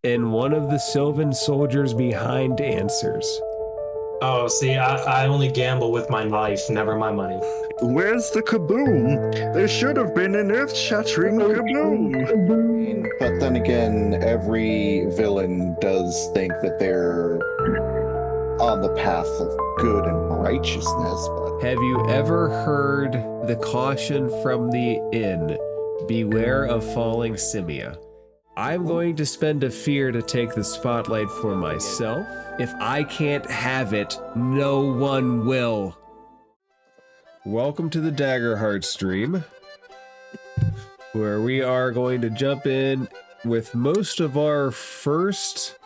and one of the Sylvan soldiers behind answers. Oh, see, I only gamble with my life, never my money. Where's the kaboom? There should have been an earth-shattering kaboom. But then again, every villain does think that they're on the path of good and righteousness. But Have you ever heard the caution from the inn? Beware of falling simia. I'm going to spend a fear to take the spotlight for myself. If I can't have it, no one will. Welcome to the Daggerheart stream, where we are going to jump in with most of our first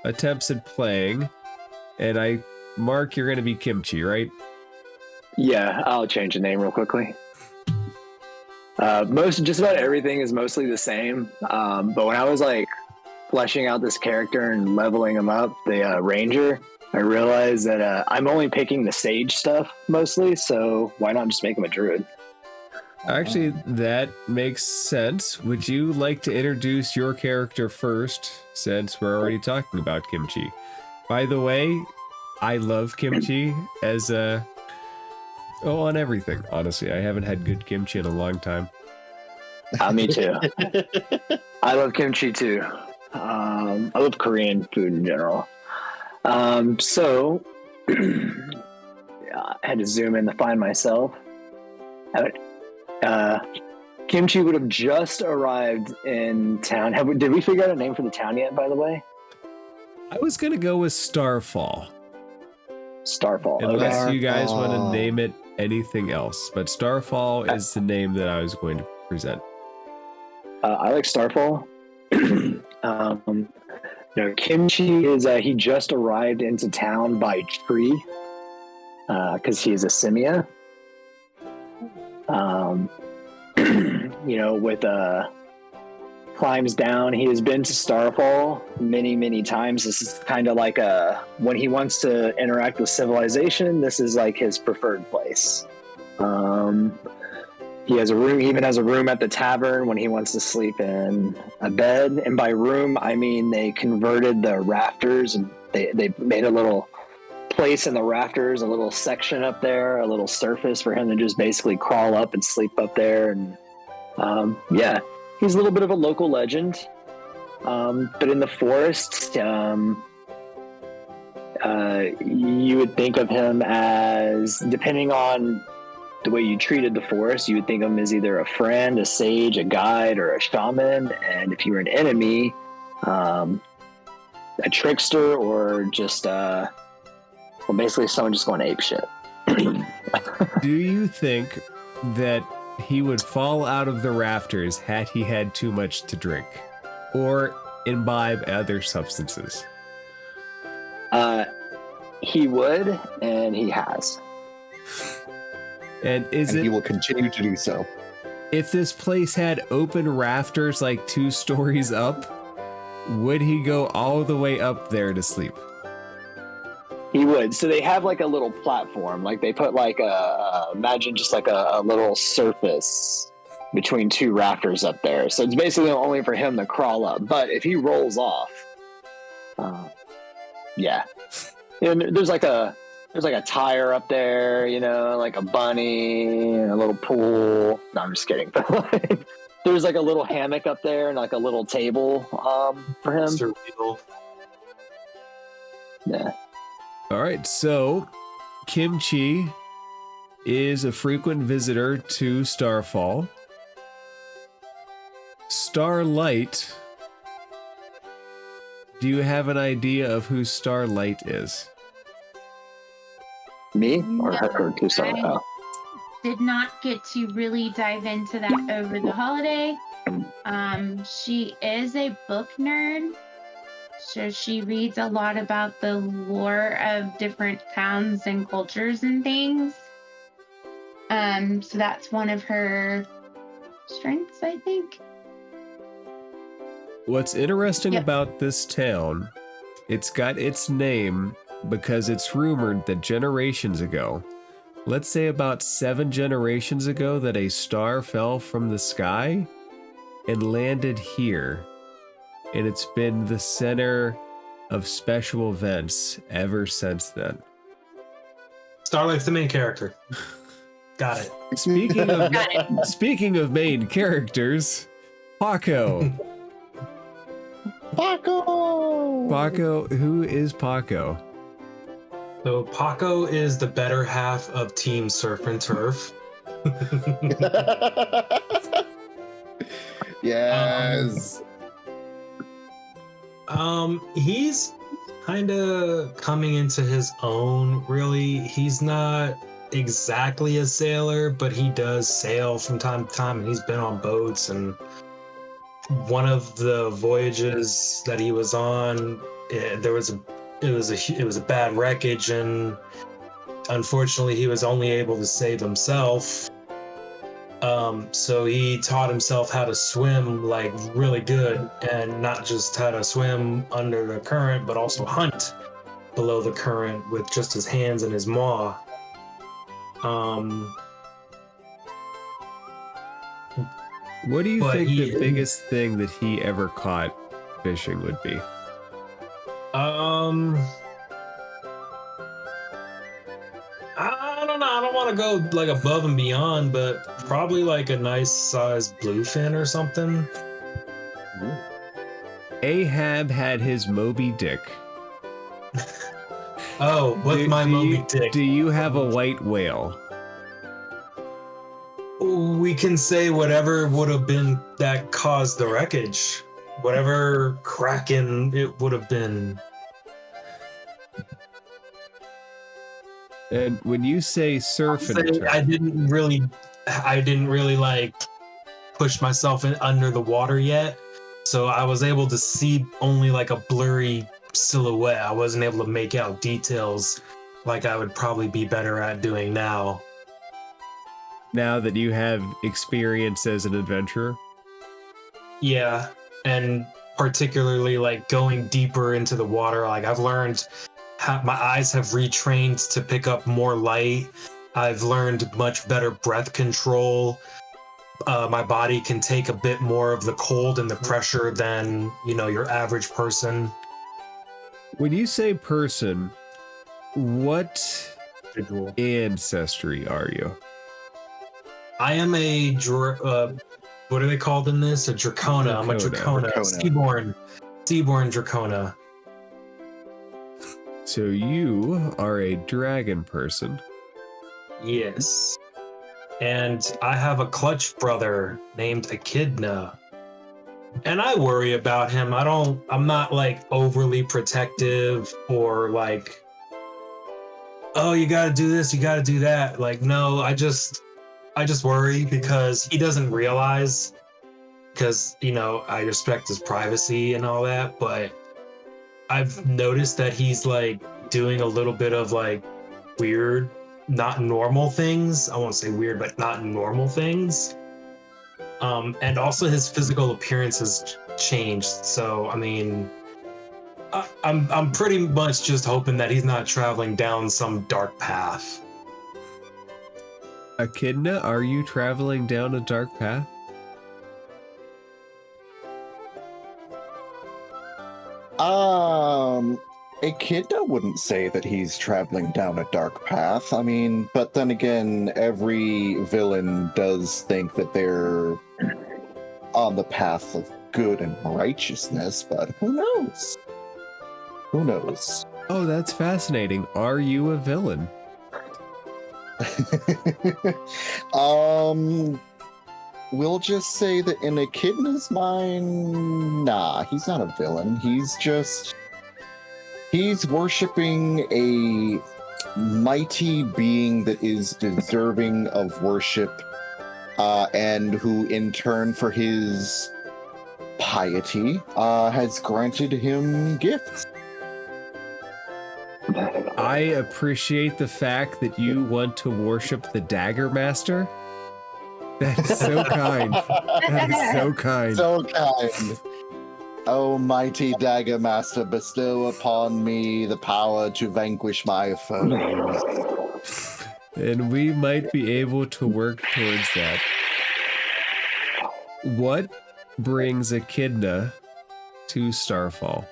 attempts at playing. And Mark, you're going to be Kimchi, right? Yeah, I'll change the name real quickly. Just about everything is mostly the same. But when I was like fleshing out this character and leveling him up, the ranger, I realized that I'm only picking the sage stuff mostly. So why not just make him a druid? Actually, that makes sense. Would you like to introduce your character first, since we're already talking about Kimchi? By the way, I love kimchi as a... Oh, on everything, honestly. I haven't had good kimchi in a long time. Me too. I love kimchi too. I love Korean food in general. So I had to zoom in to find myself. Kimchi would have just arrived in town. Did we figure out a name for the town yet, by the way? I was going to go with Starfall. Starfall. Unless Okay. you guys want to name it anything else. But Starfall is the name that I was going to present. I like Starfall. Kimchi is he just arrived into town by tree because he's a simia. With climbs down. He has been to Starfall many times. This is kind of like when he wants to interact with civilization, this is like his preferred place. He has a room, even has a room at the tavern when he wants to sleep in a bed. And by room, I mean they converted the rafters and they made a little place in the rafters, a little section up there, a little surface for him to just basically crawl up and sleep up there. And he's a little bit of a local legend. But in the forest, you would think of him as, depending on the way you treated the forest, you would think of him as either a friend, a sage, a guide, or a shaman. And if you were an enemy, a trickster, or just basically someone just going ape shit. Do you think that he would fall out of the rafters had he had too much to drink or imbibe other substances? He would, and he has. And he will continue to do so. If this place had open rafters like 2 stories up, would he go all the way up there to sleep? He would. So they have like a little platform, like they put like imagine just like a little surface between 2 rafters up there. So it's basically only for him to crawl up. But if he rolls off, and there's like a tire up there, like a bunny, a little pool. No, I'm just kidding. But there's like a little hammock up there and like a little table for him. Yeah. All right, so Kimchi is a frequent visitor to Starfall. Starlight. Do you have an idea of who Starlight is? Me or her or to Starlight? I did not get to really dive into that over the holiday. She is a book nerd. So she reads a lot about the lore of different towns and cultures and things. So that's one of her strengths, I think. What's interesting about this town, it's got its name because it's rumored that generations ago, let's say about 7 generations ago, that a star fell from the sky and landed here. and it's been the center of special events ever since then. Starlight's the main character. Got it. Speaking of main characters, Paco. Paco, who is Paco? So Paco is the better half of Team Surf and Turf. Yes. He's kind of coming into his own, really. He's not exactly a sailor, but he does sail from time to time, and he's been on boats. And one of the voyages that he was on, it was a bad wreckage, and unfortunately, he was only able to save himself. So he taught himself how to swim like really good, and not just how to swim under the current, but also hunt below the current with just his hands and his maw. What do you But think he- the biggest thing that he ever caught fishing would be? I don't know. I don't want to go like above and beyond, but probably like a nice sized bluefin or something. Ahab had his Moby Dick. Oh, what's my Moby Dick? Do you have a white whale? We can say whatever would have been that caused the wreckage. Whatever kraken it would have been. And when you say surf and turf, I didn't really like push myself in under the water yet, so I was able to see only like a blurry silhouette. I wasn't able to make out details like I would probably be better at doing now. now that you have experience as an adventurer, Yeah, and particularly like going deeper into the water, like I've learned my eyes have retrained to pick up more light. I've learned much better breath control. My body can take a bit more of the cold and the pressure than, your average person. when you say person, what ancestry are you? I am what are they called in this? A Dracona. I'm a Dracona. Dracona. Seaborn Dracona. So you are a dragon person. Yes. And I have a clutch brother named Echidna. And I worry about him. I'm not like overly protective or like, oh, you gotta do this, you gotta do that. Like, no, I just worry because he doesn't realize, because, I respect his privacy and all that, but I've noticed that he's like doing a little bit of like weird, not normal things. I won't say weird, but not normal things. And also his physical appearance has changed. So, I mean, I'm pretty much just hoping that he's not traveling down some dark path. Echidna, are you traveling down a dark path? Echidna wouldn't say that he's traveling down a dark path. I mean, but then again, every villain does think that they're on the path of good and righteousness, but who knows? Who knows? Oh, that's fascinating. Are you a villain? We'll just say that in Echidna's mind, nah, he's not a villain. He's worshiping a mighty being that is deserving of worship, and who in turn for his piety, has granted him gifts. I appreciate the fact that you want to worship the Dagger Master. That is so kind. That is so kind. So kind. O mighty Dagger Master, bestow upon me the power to vanquish my foes. And we might be able to work towards that. What brings Echidna to Starfall?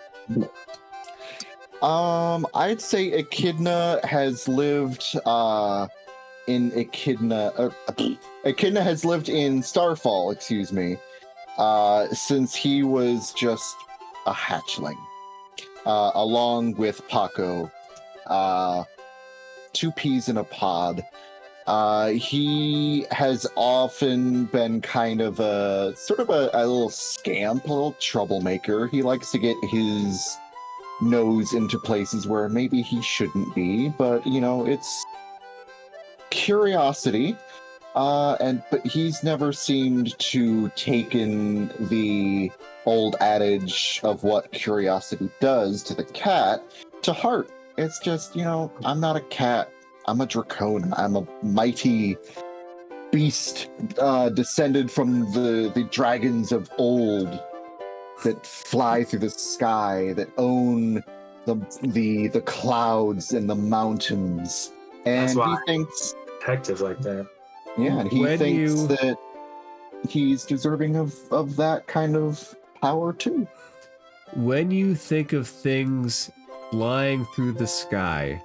I'd say Echidna has lived in Echidna. Echidna has lived in Starfall, excuse me, since he was just a hatchling, along with Paco, 2 peas in a pod. He has often been kind of a little scamp, a little troublemaker. He likes to get his nose into places where maybe he shouldn't be, but it's curiosity. But he's never seemed to taken the old adage of what curiosity does to the cat to heart. It's just, I'm not a cat. I'm a dracona. I'm a mighty beast descended from the dragons of old that fly through the sky, that own the clouds and the mountains. And That's why he thinks detective like that. Yeah, and he thinks that he's deserving of that kind of power too. When you think of things flying through the sky,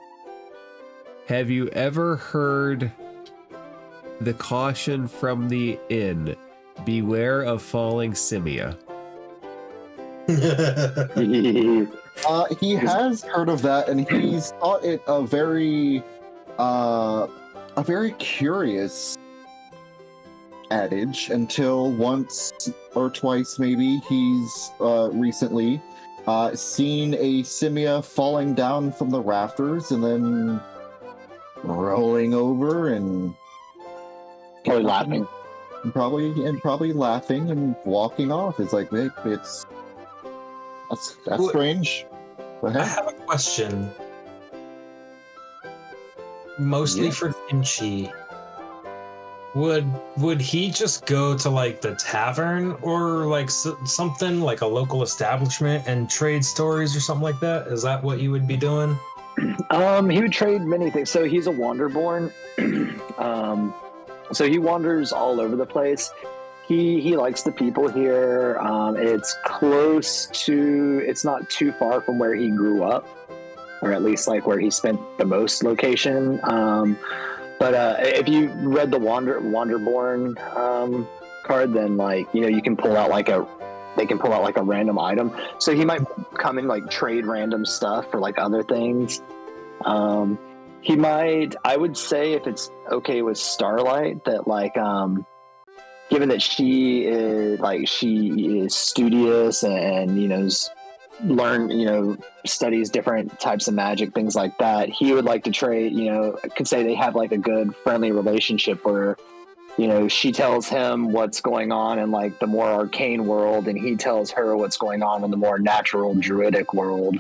have you ever heard the caution from the inn, beware of falling simia? He has heard of that, and he's thought it a very curious adage until once or twice maybe he's recently seen a simia falling down from the rafters and then rolling over and Probably laughing. probably laughing and walking off. It's like that's strange. Go I ahead. have a question. Mostly for Kinchi. Would he just go to like the tavern or like something like a local establishment and trade stories or something like that? Is that what you would be doing? He would trade many things. So he's a wanderborn. So he wanders all over the place. He likes the people here. It's not too far from where he grew up, or at least like where he spent the most location. But if you read the Wanderborn card, then you can pull out they can pull out like a random item. So he might come and like trade random stuff for like other things. He might, I would say, if it's okay with Starlight, that given that she is studious and studies different types of magic, things like that, he would like to trade. Could say they have like a good friendly relationship where she tells him what's going on in like the more arcane world, and he tells her what's going on in the more natural druidic world.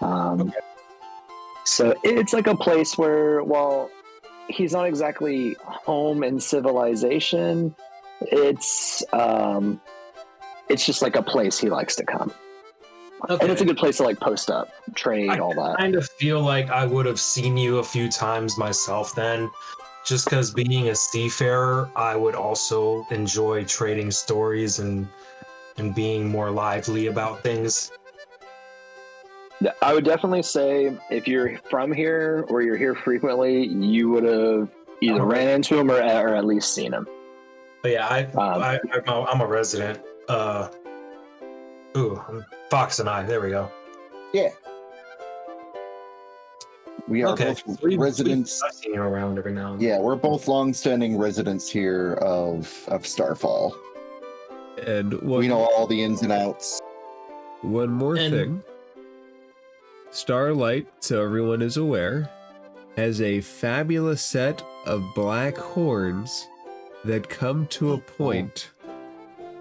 Okay. So it's like a place where, while he's not exactly home in civilization, it's just like a place he likes to come. Okay. And it's a good place to like post up, trade, all that. I kind of feel like I would have seen you a few times myself then, just because being a seafarer, I would also enjoy trading stories and being more lively about things. I would definitely say if you're from here or you're here frequently, you would have either ran into him or at least seen him. But yeah, I'm a resident. Fox and I. There we go. Yeah. We are both residents. I've seen you around every now and then. Yeah, we're both long-standing residents here of Starfall. And we know all the ins and outs. One more thing. Starlight, so everyone is aware, has a fabulous set of black horns that come to a point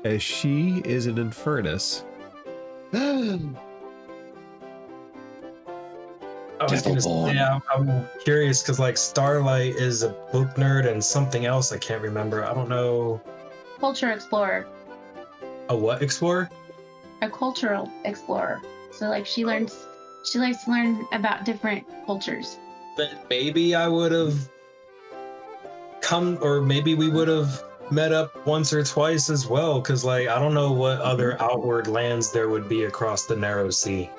as she is an infernus. I was gonna say, I'm curious because like Starlight is a book nerd and something else I can't remember. I don't know. Culture explorer. A what explorer? A cultural explorer. So like she likes to learn about different cultures. Then maybe I would have come, or maybe we would have met up once or twice as well, because like I don't know what other outward lands there would be across the narrow sea.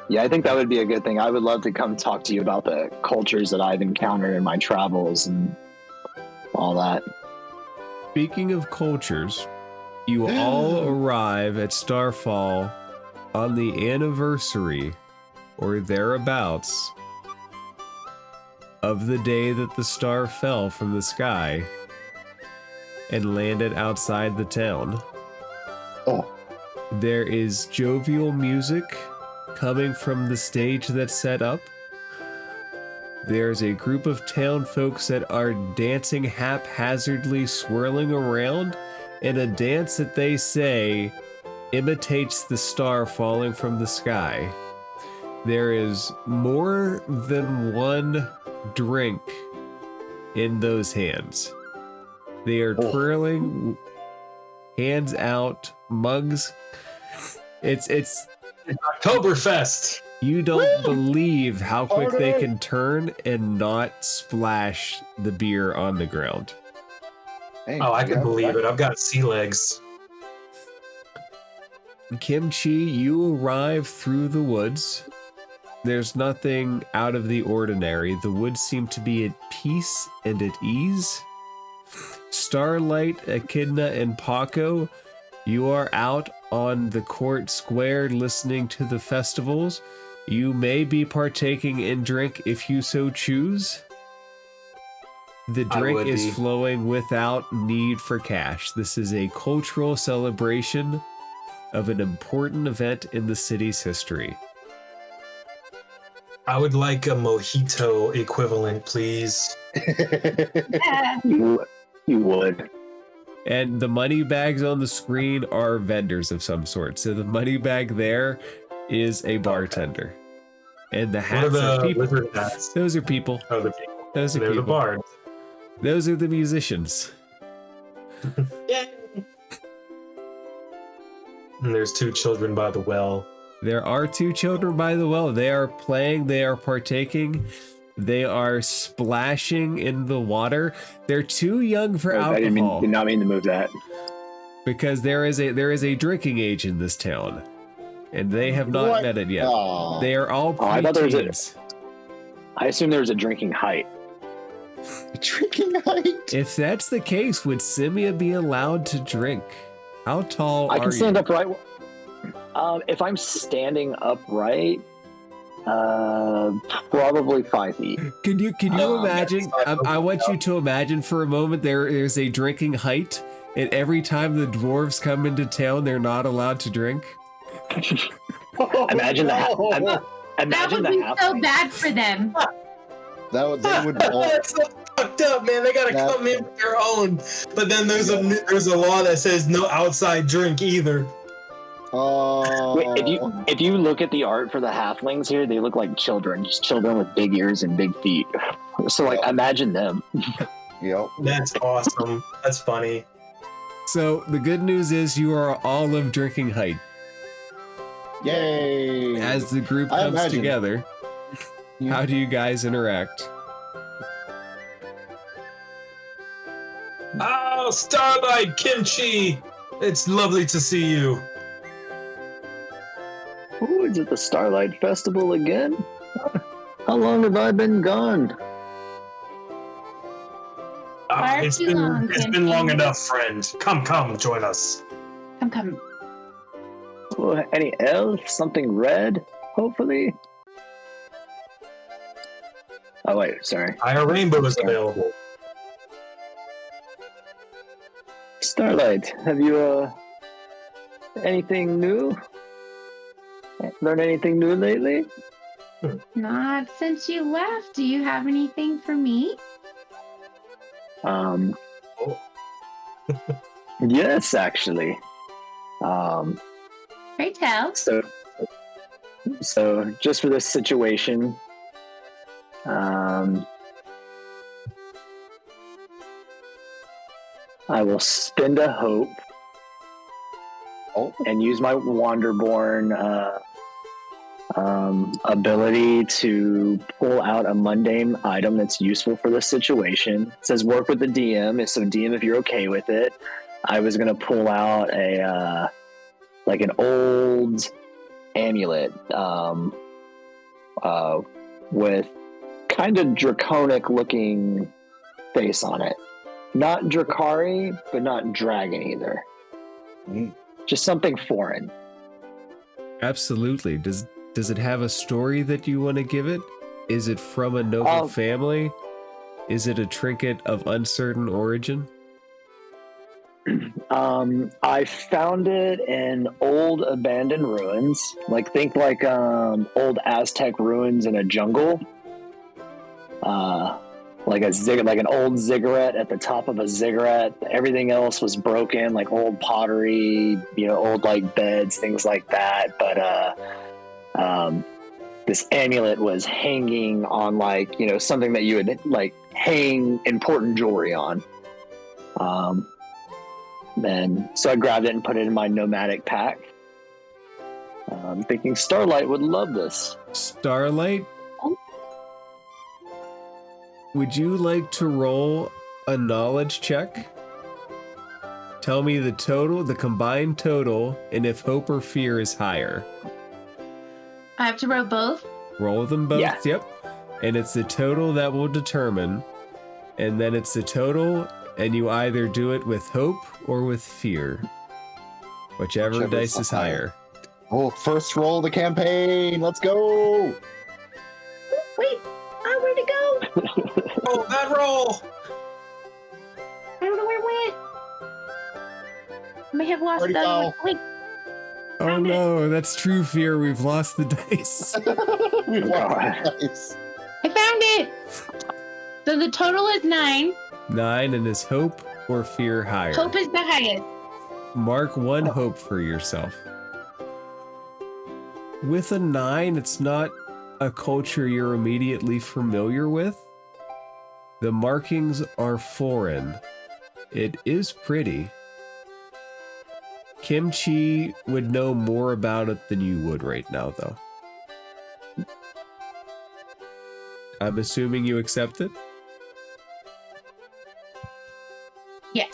Yeah, I think that would be a good thing. I would love to come talk to you about the cultures that I've encountered in my travels and all that. Speaking of cultures, you all arrive at Starfall on the anniversary or thereabouts of the day that the star fell from the sky and landed outside the town. Oh, There is jovial music coming from the stage that's set up. There's a group of town folks that are dancing haphazardly, swirling around in a dance that they say imitates the star falling from the sky. There is more than one drink in those hands. They are twirling, hands out, mugs. It's Oktoberfest. you don't believe how quick they can turn and not splash the beer on the ground. hey, Oh, I can yeah, believe it. I've got sea legs. Kimchi, you arrive through the woods. There's nothing out of the ordinary. The woods seem to be at peace and at ease. Starlight, Echidna, and Paco, you are out on the court square listening to the festivals. You may be partaking in drink if you so choose. The I drink would is be. flowing without need for cash. This is a cultural celebration of an important event in the city's history. I would like a mojito equivalent, please. You would. And the money bags on the screen are vendors of some sort. So the money bag there is a bartender. And the What are hats are the people. lizard hats? Those are people. Oh, the people. Those are They're the people. bards. Those are the musicians. Yeah. And there's two children by the well. There are two children by the well. They are playing, they are partaking, they are splashing in the water. They're too young for I alcohol did not mean to move that. because there is a drinking age in this town. And they have not What? met it yet. Aw. They are all Oh, I thought there was a- preteens. I assume there was a drinking height. drinking height. If that's the case, would Simia be allowed to drink? How tall I are can stand you? upright. If I'm standing upright, probably 5 feet. Can you imagine? that's not I want you to imagine for a moment there is a drinking height, and every time the dwarves come into town, they're not allowed to drink. Imagine That imagine would the be half. so bad for them. They would all. That's so fucked up, man. They gotta That- come in with their own. But then there's a law that says no outside drink either. Oh. Wait, if you look at the art for the halflings here, they look like children, just children with big ears and big feet. So like, imagine them. Yep. That's awesome. That's funny. So the good news is you are all of drinking height. Yay. As the group I comes imagine. together, how do you guys interact? Oh, Starlight Kimchi! It's lovely to see you. Oh, is it the Starlight Festival again? How long have I been gone? Far It's too been long, it's been Kimchi. long enough, friend. Come, join us. Come. Oh, any else? Something red? Hopefully. Oh wait, sorry. Higher rainbow is available. Starlight, have you anything new? Learned anything new lately? Not since you left. Do you have anything for me? Um, Oh. yes, actually. Pray tell. So just for this situation, I will spend a hope Oh. and use my Wanderborn Ability to pull out a mundane item that's useful for the situation. It says work with the DM. So DM, if you're okay with it, I was gonna pull out a like an old amulet with kind of draconic looking face on it. Not Drakari, but not dragon either. Just something foreign. Absolutely. Does it have a story that you want to give it? Is it from a noble family? Is it a trinket of uncertain origin? I found it in old abandoned ruins. Think old Aztec ruins in a jungle. Like an old ziggurat at the top of a ziggurat. Everything else was broken, like old pottery, old beds, things like that. But this amulet was hanging on something that you would hang important jewelry on. So I grabbed it and put it in my nomadic pack. I'm thinking Starlight would love this. Starlight? Would you like to roll a knowledge check? Tell me the combined total, and if hope or fear is higher. I have to roll both? Roll them both, Yeah. Yep. And it's the total that will determine. And then it's the total, and you either do it with hope or with fear. Whichever dice is higher. Oh, first roll of the campaign. Let's go. Wait, where'd it go? Oh, that roll! I don't know where it went. I may have lost Where'd it the go? Wait, Oh Found it. no, that's true fear. We've lost the dice. We won. Nice. I found it. So the total is 9. 9, and is hope or fear higher? Hope is the highest. Mark 1 hope for yourself. With a 9, it's not a culture you're immediately familiar with. The markings are foreign. It is pretty. Kimchi would know more about it than you would right now, though. I'm assuming you accept it? Yes.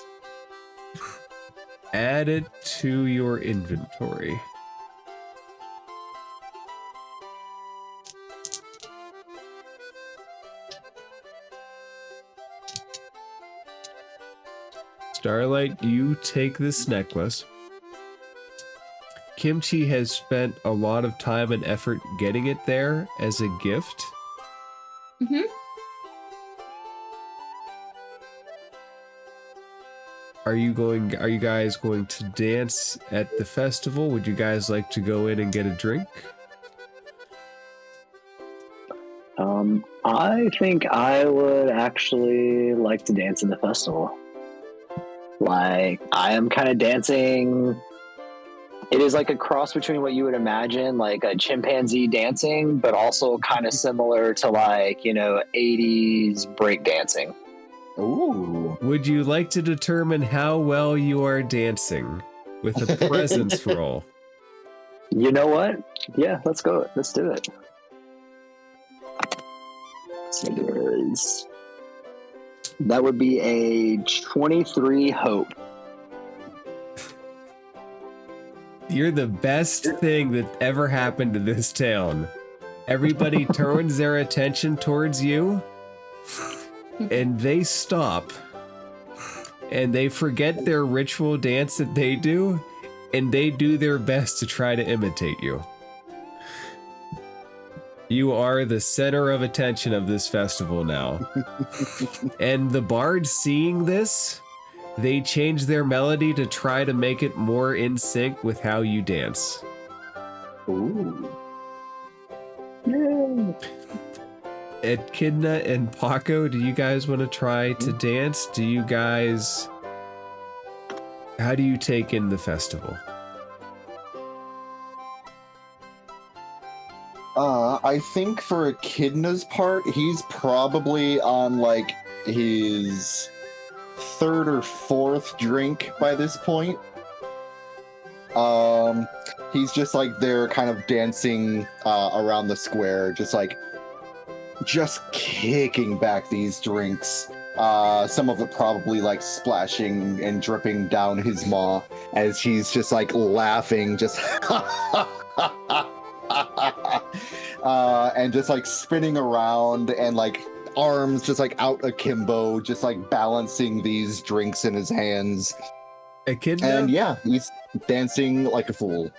Add it to your inventory. Starlight, you take this necklace. Kimchi has spent a lot of time and effort getting it there as a gift. Mm-hmm. Are you guys going to dance at the festival? Would you guys like to go in and get a drink? I think I would actually like to dance in the festival. I am kind of dancing. It is like a cross between what you would imagine, like a chimpanzee dancing, but also kind of similar to 80s break dancing. Ooh. Would you like to determine how well you are dancing with a presence roll? You know what? Yeah, let's go. Let's do it. So that would be a 23 hope. You're the best thing that ever happened to this town. Everybody turns their attention towards you, and they stop, and they forget their ritual dance that they do, and they do their best to try to imitate you. You are the center of attention of this festival now. And the bards seeing this, they change their melody to try to make it more in sync with how you dance. Ooh. Yeah. Echidna and Paco, do you guys want to try to dance? How do you take in the festival? I think for Echidna's part, he's probably on his third or fourth drink by this point. He's just like there kind of dancing around the square, just kicking back these drinks. Some of it probably like splashing and dripping down his maw as he's just like laughing, just and just like spinning around and like arms just like out akimbo, just like balancing these drinks in his hands. Echidna? And yeah, he's dancing like a fool.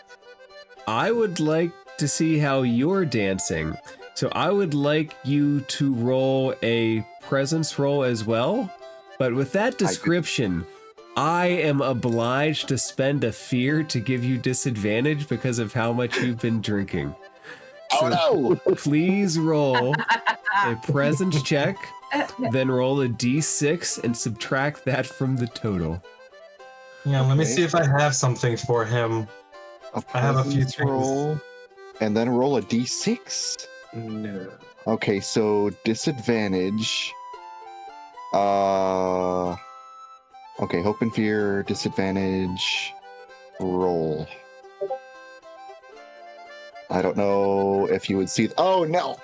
I would like to see how you're dancing. So I would like you to roll a presence roll as well. But with that description, I am obliged to spend a fear to give you disadvantage because of how much you've been drinking. Oh no! Please roll a presence check, then roll a d6 and subtract that from the total. Yeah, let me see if I have something for him. I have a few presence things. roll, and then roll a d6. No. Okay, so disadvantage. Okay, hope and fear, disadvantage, roll. I don't know if you would see. Oh no.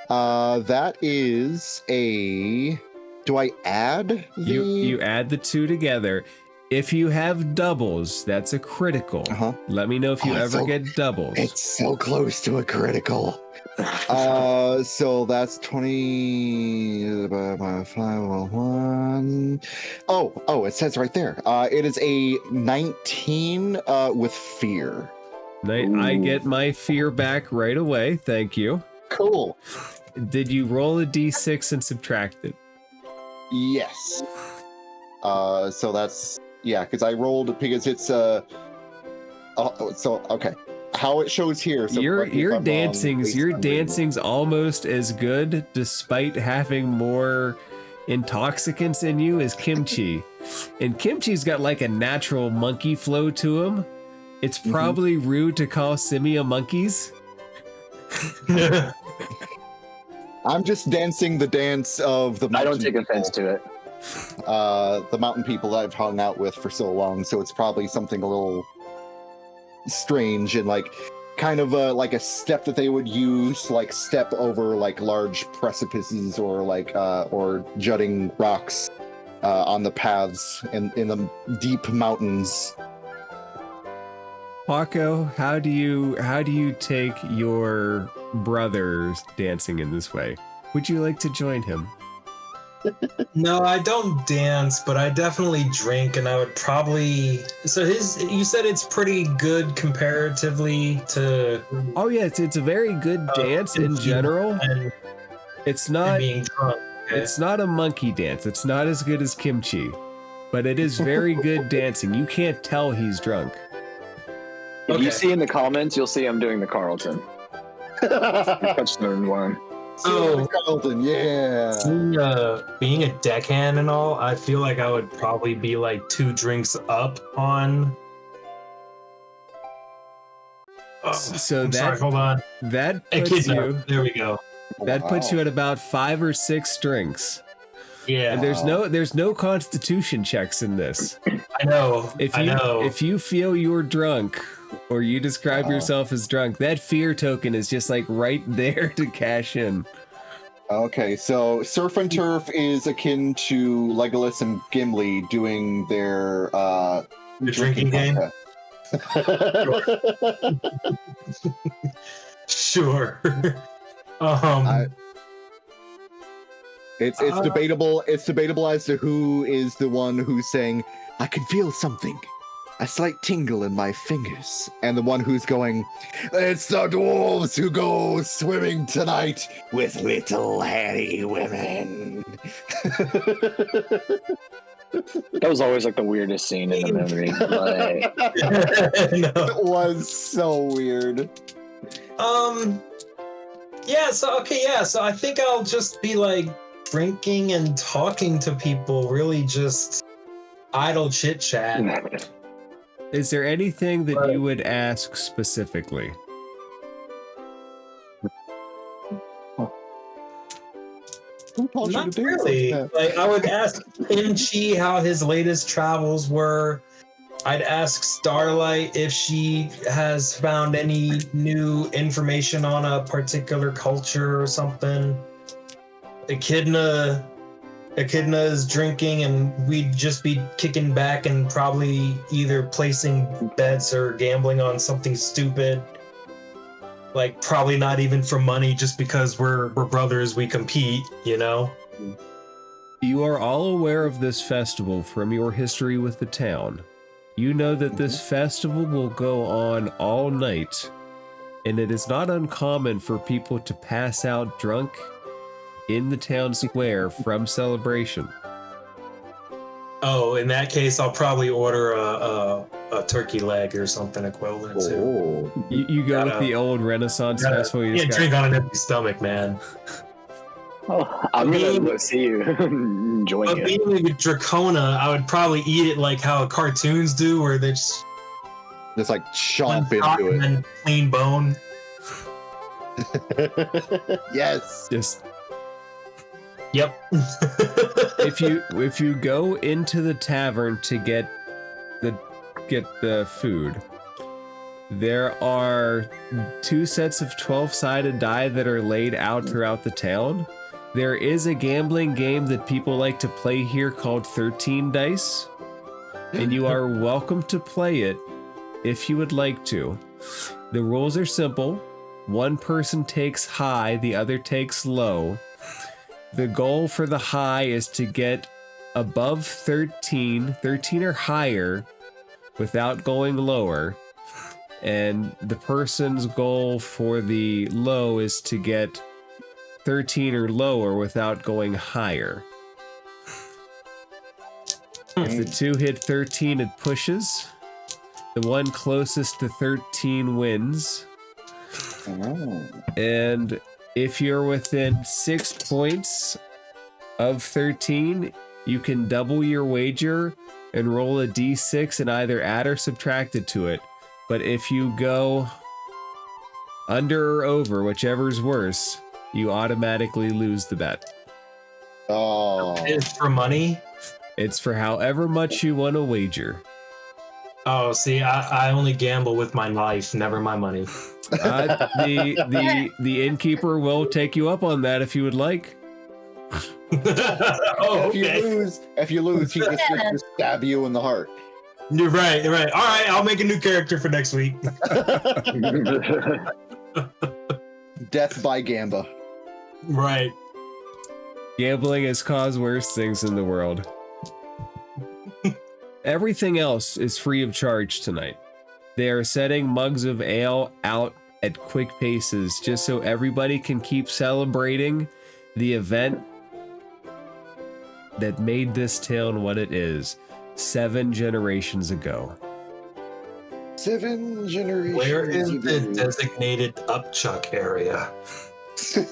That is a. Do I add the? You add the two together. If you have doubles, that's a critical. Uh-huh. Let me know if you Oh, ever so- get doubles. It's so close to a critical. So that's 20 501. Oh, it says right there. It is a 19 with fear. I get my fear back right away. Thank you. Cool. Did you roll a d6 and subtract it? Yes. So that's because I rolled because it's so okay. How it shows here. So your correct me if I'm wrong, dancing's based on reading. almost as good, despite having more intoxicants in you, as Kimchi. And Kimchi's got like a natural monkey flow to him. It's probably rude to call Simia monkeys. I'm just dancing the dance of the. I don't mountain take offense people. to it. The mountain people that I've hung out with for so long, so it's probably something a little strange and like kind of like a step that they would use, like step over like large precipices or like or jutting rocks on the paths in the deep mountains. Paco, how do you take your brother's dancing in this way? Would you like to join him? No, I don't dance, but I definitely drink, and I would probably. So you said it's pretty good comparatively to. Oh yeah, it's a very good dance in general. And It's not being drunk. Okay. it's not a monkey dance. It's not as good as Kimchi, but it is very good dancing. You can't tell he's drunk. If you Okay. see in the comments, you'll see I'm doing the Carlton. Touchstone one. Oh. Carlton, yeah. Being a deckhand and all, I feel like I would probably be like 2 drinks up on. Oh, So I'm sorry, hold on. that puts Echidna. you There we go. that puts you Wow. at about 5 or 6 drinks. Yeah, And there's no constitution checks in this. I know. I know. If you feel you're drunk or you describe Wow. yourself as drunk, that fear token is just like right there to cash in. Okay, so Surf and Turf is akin to Legolas and Gimli doing their The drinking game? contest. Sure. It's debatable. It's debatable as to who is the one who's saying, "I can feel something, a slight tingle in my fingers," and the one who's going, "It's the dwarves who go swimming tonight with little hairy women." That was always like the weirdest scene in the movie. Like, No. It was so weird. So I think I'll just be like drinking and talking to people, really just idle chit chat. Is there anything that you would ask specifically? Who told you to Not do really. that? Like I would ask Kimchi how his latest travels were. I'd ask Starlight if she has found any new information on a particular culture or something. Echidna is drinking, and we'd just be kicking back and probably either placing bets or gambling on something stupid. Like probably not even for money, just because we're brothers, we compete, you know? You are all aware of this festival from your history with the town. You know that this festival will go on all night, and it is not uncommon for people to pass out drunk in the town square from celebration. Oh, in that case, I'll probably order a turkey leg or something equivalent to. Oh. You go with the old Renaissance festival. You Can't just drink on an empty stomach, man. Oh, I'm gonna go see you enjoying But it. being with Dracona, I would probably eat it like how cartoons do, where they just Just like chomp uncock into and then clean bone. it. Yes. just Yep. if you go into the tavern to get the food, there are 2 sets of 12-sided die that are laid out throughout the town. There is a gambling game that people like to play here called 13 Dice, and you are welcome to play it if you would like to. The rules are simple. One person takes high, the other takes low. The goal for the high is to get above 13 or higher without going lower. And the person's goal for the low is to get 13 or lower without going higher. If the 2 hit 13, it pushes. The one closest to 13 wins. Oh. And if you're within 6 points of 13, you can double your wager and roll a d6 and either add or subtract it to it. But if you go under or over, whichever's worse, you automatically lose the bet. Oh. It's for money. It's for however much you want to wager. Oh, see, I only gamble with my life, never my money. The innkeeper will take you up on that if you would like. Oh, okay. If you lose, he just gets to stab you in the heart. You're right. All right, I'll make a new character for next week. Death by Gamba. Right. Gambling has caused worse things in the world. Everything else is free of charge tonight. They are setting mugs of ale out at quick paces just so everybody can keep celebrating the event that made this town what it is 7 generations ago. 7 generations. Where is the ago. designated upchuck area? To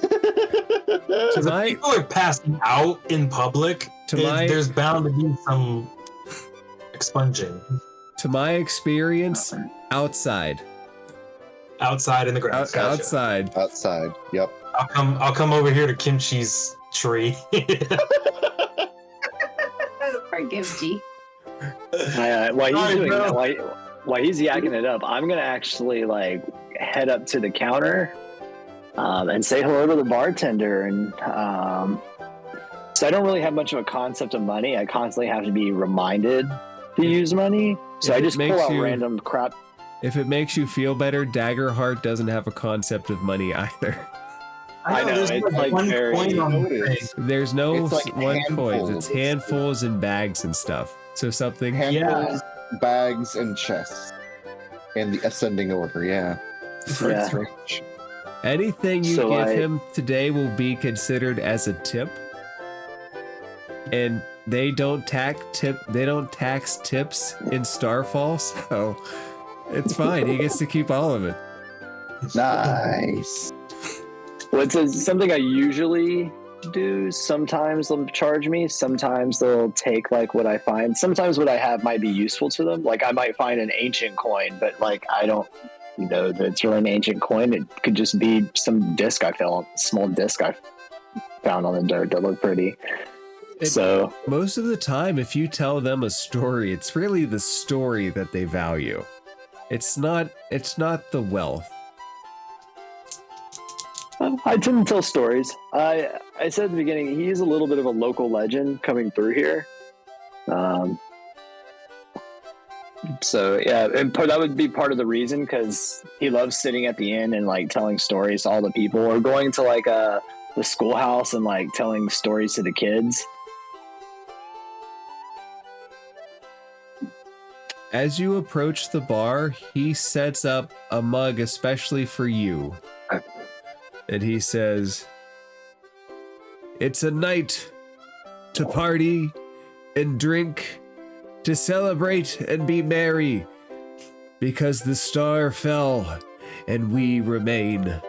If my, people are passing out in public, there's bound to be some expunging. to my experience, outside. Outside in the grounds. Gotcha. Outside. Outside. Yep. I'll come over here to Kimchi's tree. Forgive G. While he's yakking it up, I'm gonna actually like head up to the counter and say hello to the bartender. And so I don't really have much of a concept of money. I constantly have to be reminded to use money. So I just pull out random crap. If it makes you feel better, Daggerheart doesn't have a concept of money either. I know, there's it's like one very- coin on the Notice. thing. There's no It's like one coins. handfuls. It's handfuls and bags and stuff. So something. Handfuls, bags, and chests. In the ascending order, yeah. Pretty Yeah. strange. Anything you So give I- him today will be considered as a tip. And they don't tax tips in Starfall, so it's fine. He gets to keep all of it. Nice. Well, it's something I usually do. Sometimes they'll charge me. Sometimes they'll take like what I find. Sometimes what I have might be useful to them. Like I might find an ancient coin, but like I don't know that it's really an ancient coin. It could just be some disc I found, small disc I found on the dirt that looked pretty. So Most of the time, if you tell them a story, it's really the story that they value. It's not the wealth. I tend to tell stories. I said at the beginning, he's a little bit of a local legend coming through here. So yeah, and that would be part of the reason, because he loves sitting at the inn and like telling stories to all the people, or going to like the schoolhouse and like telling stories to the kids. As you approach the bar, he sets up a mug especially for you. And he says, "It's a night to party and drink, to celebrate and be merry, because the star fell and we remain."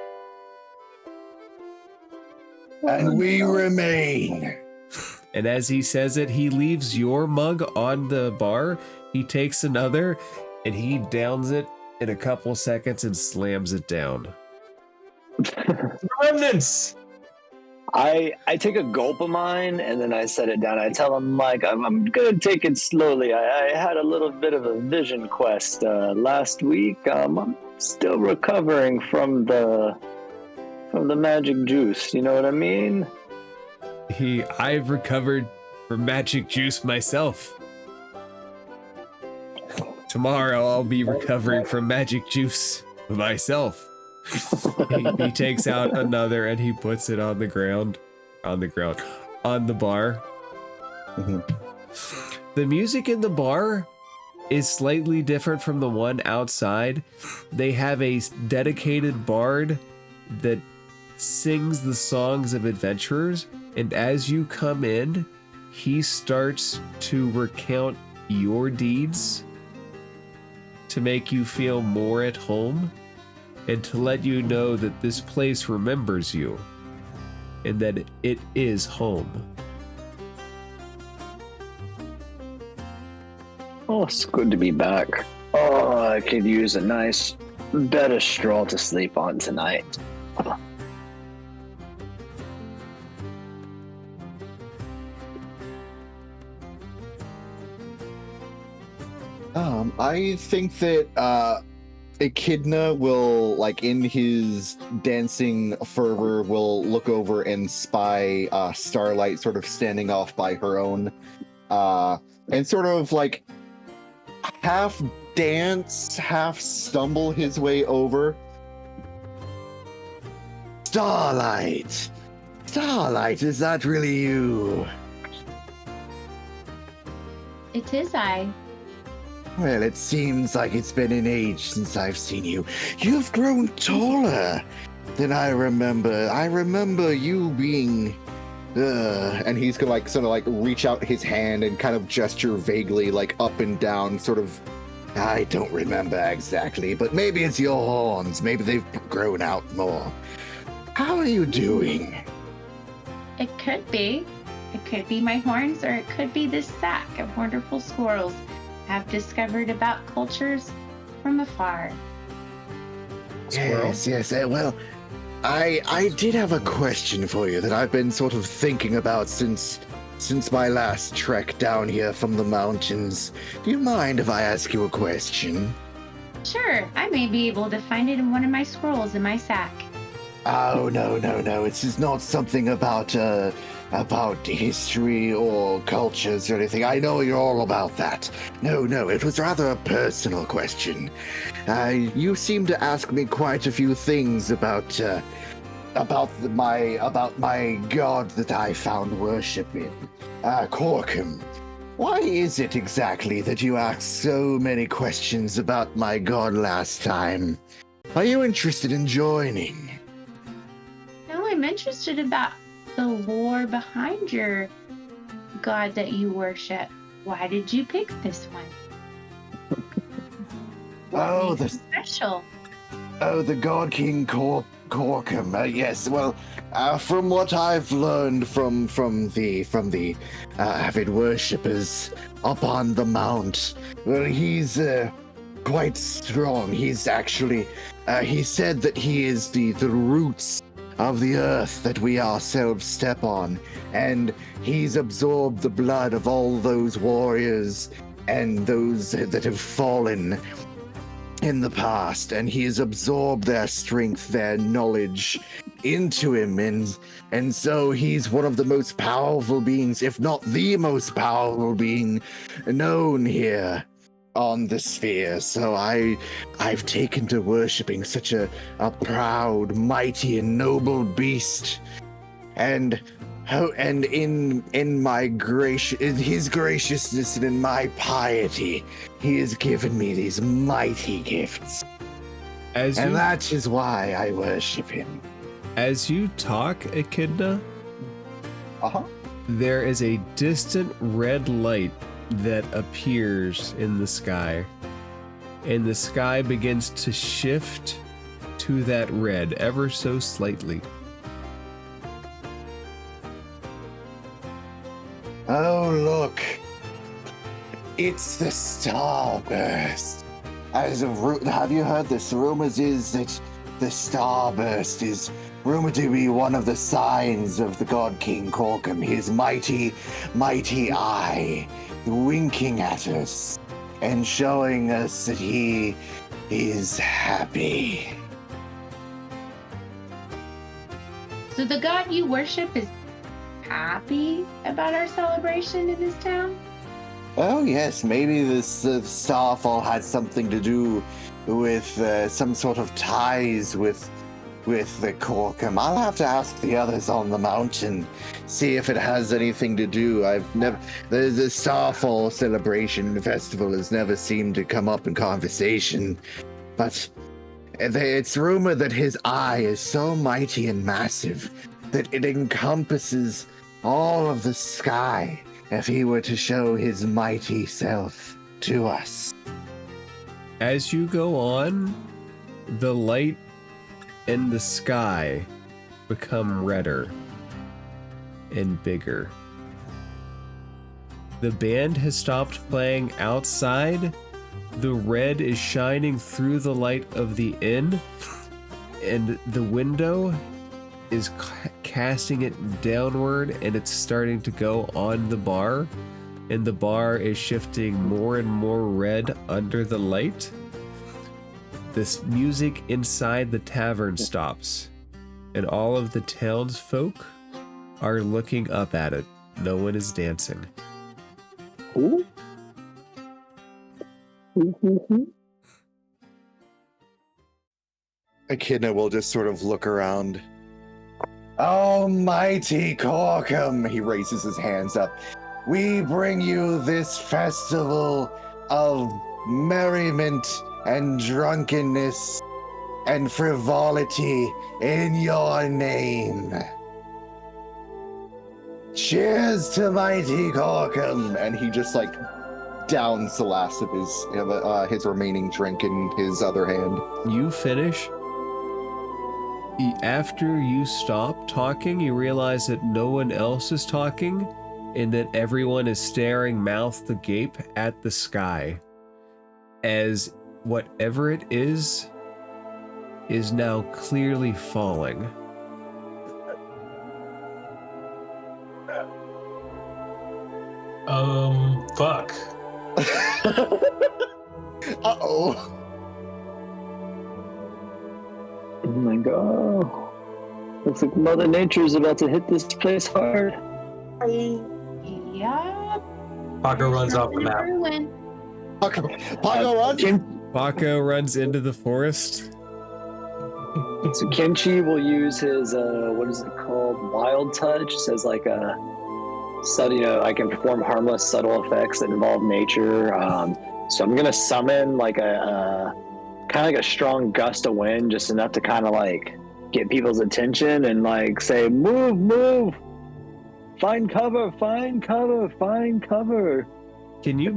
And we remain. And as he says it, he leaves your mug on the bar. He takes another and he downs it in a couple seconds and slams it down. Remnants. I take a gulp of mine and then I set it down. I tell him like I'm gonna take it slowly. I had a little bit of a vision quest last week. I'm still recovering from the magic juice. You know what I mean? I've recovered from magic juice myself. Tomorrow I'll be recovering from magic juice myself. He takes out another and he puts it on the bar. Mm-hmm. The music in the bar is slightly different from the one outside. They have a dedicated bard that sings the songs of adventurers, and as you come in, he starts to recount your deeds to make you feel more at home, and to let you know that this place remembers you and that it is home. Oh, it's good to be back. Oh, I could use a nice bed of straw to sleep on tonight. I think that Echidna will, like, in his dancing fervor, will look over and spy Starlight sort of standing off by her own, and sort of like half dance, half stumble his way over. Starlight! Starlight, is that really you? It is I. Well, it seems like it's been an age since I've seen you. You've grown taller than I remember. I remember you being... And he's gonna like sort of like reach out his hand and kind of gesture vaguely like up and down, sort of... I don't remember exactly, but maybe it's your horns. Maybe they've grown out more. How are you doing? It could be. It could be my horns, or it could be this sack of wonderful squirrels I've discovered about cultures from afar. Yes. Well, I did have a question for you that I've been sort of thinking about since my last trek down here from the mountains. Do you mind if I ask you a question? Sure, I may be able to find it in one of my scrolls in my sack. Oh, no. It's not something about history or cultures or anything. I know you're all about that. No, it was rather a personal question. You seem to ask me quite a few things about my god that I found worship in, Corkum. Why is it exactly that you asked so many questions about my god last time? Are you interested in joining? No, I'm interested about the lore behind your god that you worship. Why did you pick this one? Oh, the special. Oh, the God King Corkum. Yes. Well, from what I've learned from the avid worshippers up on the mount, well, he's quite strong. He's actually he said that he is the roots of the earth that we ourselves step on, and he's absorbed the blood of all those warriors and those that have fallen in the past, and he has absorbed their strength, their knowledge into him, and so he's one of the most powerful beings, if not the most powerful being known here on the sphere. So I've taken to worshipping such a proud, mighty, and noble beast, and in my his graciousness and in my piety, he has given me these mighty gifts, and that is why I worship him. As you talk, Echidna, there is a distant red light that appears in the sky, and the sky begins to shift to that red ever so slightly. Oh, look. It's the Starburst. Have you heard this? Rumors is that the Starburst is rumored to be one of the signs of the God King Corkum, his mighty, mighty eye, winking at us and showing us that he is happy. So the god you worship is happy about our celebration in this town? Oh yes, maybe this Starfall had something to do with some sort of ties with the Corkum. I'll have to ask the others on the mountain, see if it has anything to do. The Starfall celebration festival has never seemed to come up in conversation, but it's rumored that his eye is so mighty and massive that it encompasses all of the sky if he were to show his mighty self to us. As you go on, the light in the sky become redder and bigger. The band has stopped playing outside. The red is shining through the light of the inn, and the window is casting it downward, and it's starting to go on the bar, and the bar is shifting more and more red under the light. This music inside the tavern stops, and all of the townsfolk are looking up at it. No one is dancing. Ooh. Echidna will just sort of look around. Almighty Corkum, he raises his hands up. We bring you this festival of merriment and drunkenness and frivolity in your name. Cheers to mighty Corkum! And he just downs the last of his remaining drink in his other hand. You finish. After you stop talking, you realize that no one else is talking and that everyone is staring mouth agape at the sky, as whatever it is now clearly falling. Fuck. Uh-oh. Oh my god. Looks like Mother Nature is about to hit this place hard. Yeah. Paco runs off the map. Paco, run! Paco runs into the forest. So Kenchi will use his, what is it called? Wild Touch. It says I can perform harmless, subtle effects that involve nature. So I'm gonna summon a kind of like a strong gust of wind, just enough to kind of get people's attention and say, move, find cover. Can you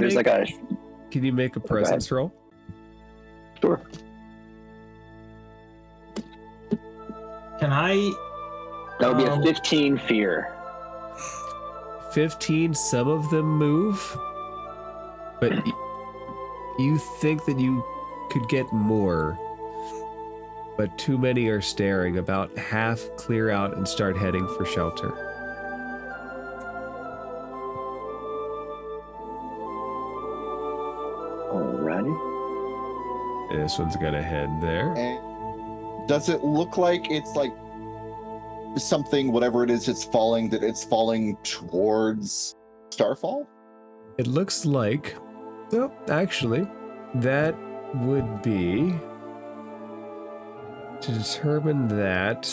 make a presence roll? Sure. Can I? That would be a 15 fear. 15, some of them move, but you think that you could get more. but too many are staring. About half clear out and start heading for shelter. Alrighty. This one's gonna head there. And does it look like it's like something, whatever it is, it's falling, that it's falling towards Starfall? It looks like, no, actually, that would be to determine that.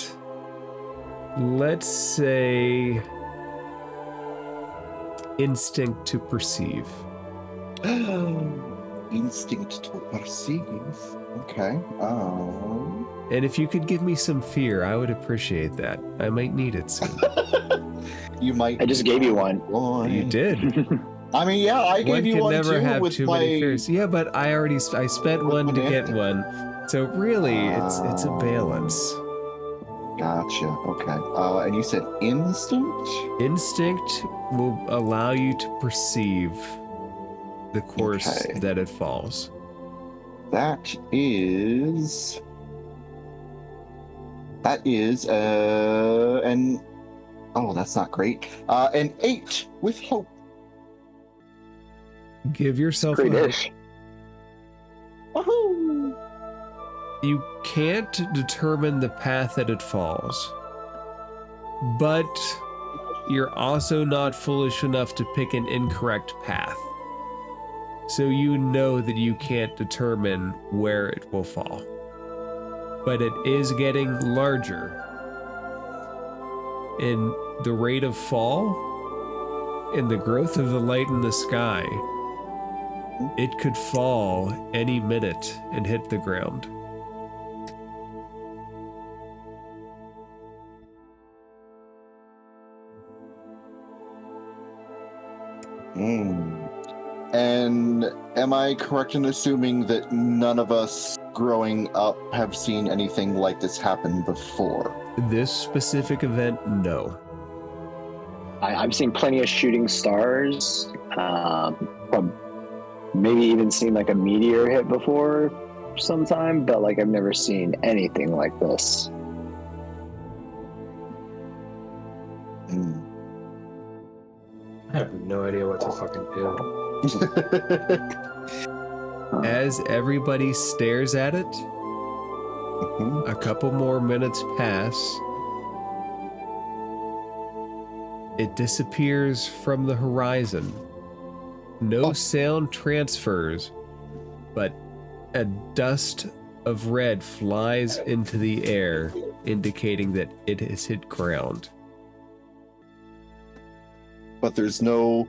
Let's say instinct to perceive. Instinct to perceive. Okay. And if you could give me some fear, I would appreciate that. I might need it soon. You might. I just gave you one. You did. I mean, yeah, I gave you one never too have with too my. many fears. Yeah, but I spent one to get one. So really, it's a balance. Gotcha. Okay. And you said instinct? Instinct will allow you to perceive the course that it falls. That is an oh, that's not great. An 8 with hope. Give yourself a hope. Great-ish. Woohoo! You can't determine the path that it falls, but you're also not foolish enough to pick an incorrect path. So you know that you can't determine where it will fall. But it is getting larger. In the rate of fall, in the growth of the light in the sky, it could fall any minute and hit the ground. And am I correct in assuming that none of us growing up have seen anything like this happen before? This specific event, no. I've seen plenty of shooting stars. Maybe even seen like a meteor hit before sometime, but like I've never seen anything like this. I have no idea what to fucking do. As everybody stares at it, a couple more minutes pass. It disappears from the horizon. No sound transfers, but a dust of red flies into the air, indicating that it has hit ground. But there's no.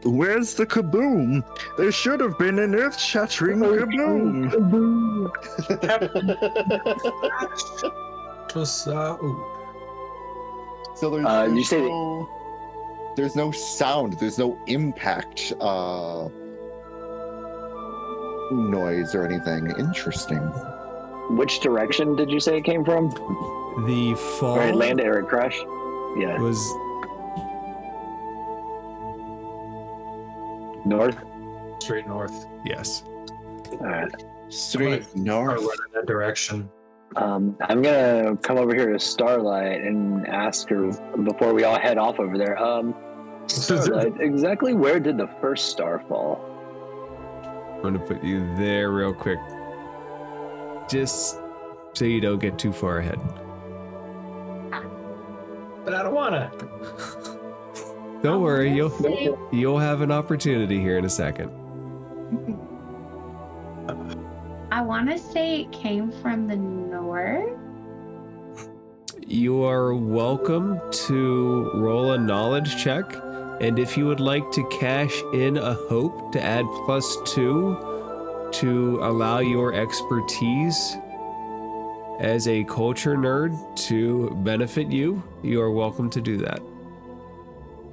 Where's the kaboom? There should have been an earth-shattering kaboom. So there's you say there's no sound, there's no impact noise or anything. Interesting. which direction did you say it came from? The fall Or it landed or it crashed? Yeah. was North? Straight north. yes. Alright. Straight Or north. run in that direction. I'm gonna come over here to Starlight and ask her before we all head off over there. Starlight, exactly where did the first star fall? I'm gonna put you there real quick, just so you don't get too far ahead. But I don't wanna. Don't worry, you'll have an opportunity here in a second. I want to say it came from the north. You are welcome to roll a knowledge check, and if you would like to cash in a hope to add +2 to allow your expertise as a culture nerd to benefit you, you are welcome to do that.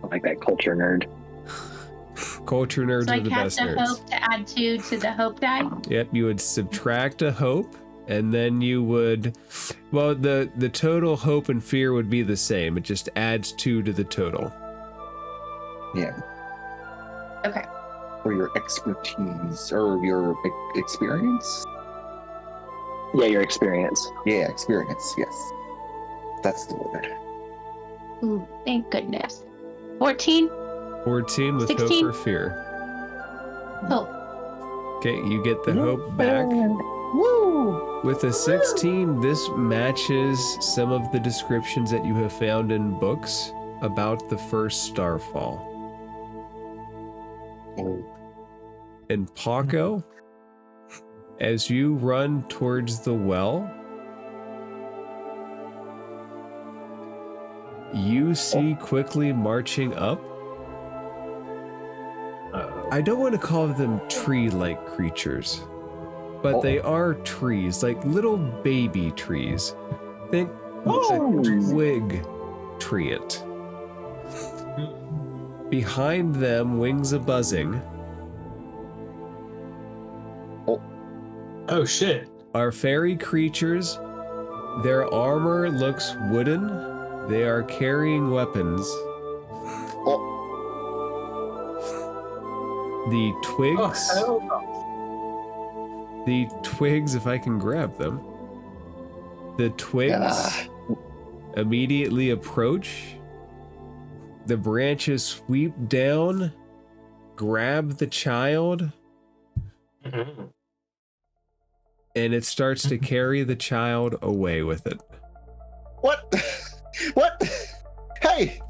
I like that culture nerd. Culture nerds So I are the cast best a nerds. hope to add 2 to the hope die. Yep, you would subtract a hope, and then you would, well, the total hope and fear would be the same. It just adds 2 to the total. Yeah. Okay. Or your expertise or your experience. Yeah, your experience. Yeah, experience. Yes, that's the word. Ooh, thank goodness. 14. 14 with 16. hope or fear. Hope. Okay, you get the hope back. Woo! With a 16, this matches some of the descriptions that you have found in books about the first Starfall. Oh. And Paco, as you run towards the well, you see quickly marching up. I don't want to call them tree-like creatures, but they are trees, like little baby trees. Think a twig tree it. Behind them, wings a-buzzing, Oh shit. are fairy creatures. Their armor looks wooden. They are carrying weapons. The twigs, Oh, the twigs, if I can grab them, the twigs immediately approach. The branches sweep down, grab the child, Mhm. and it starts to carry the child away with it. What? What? Hey!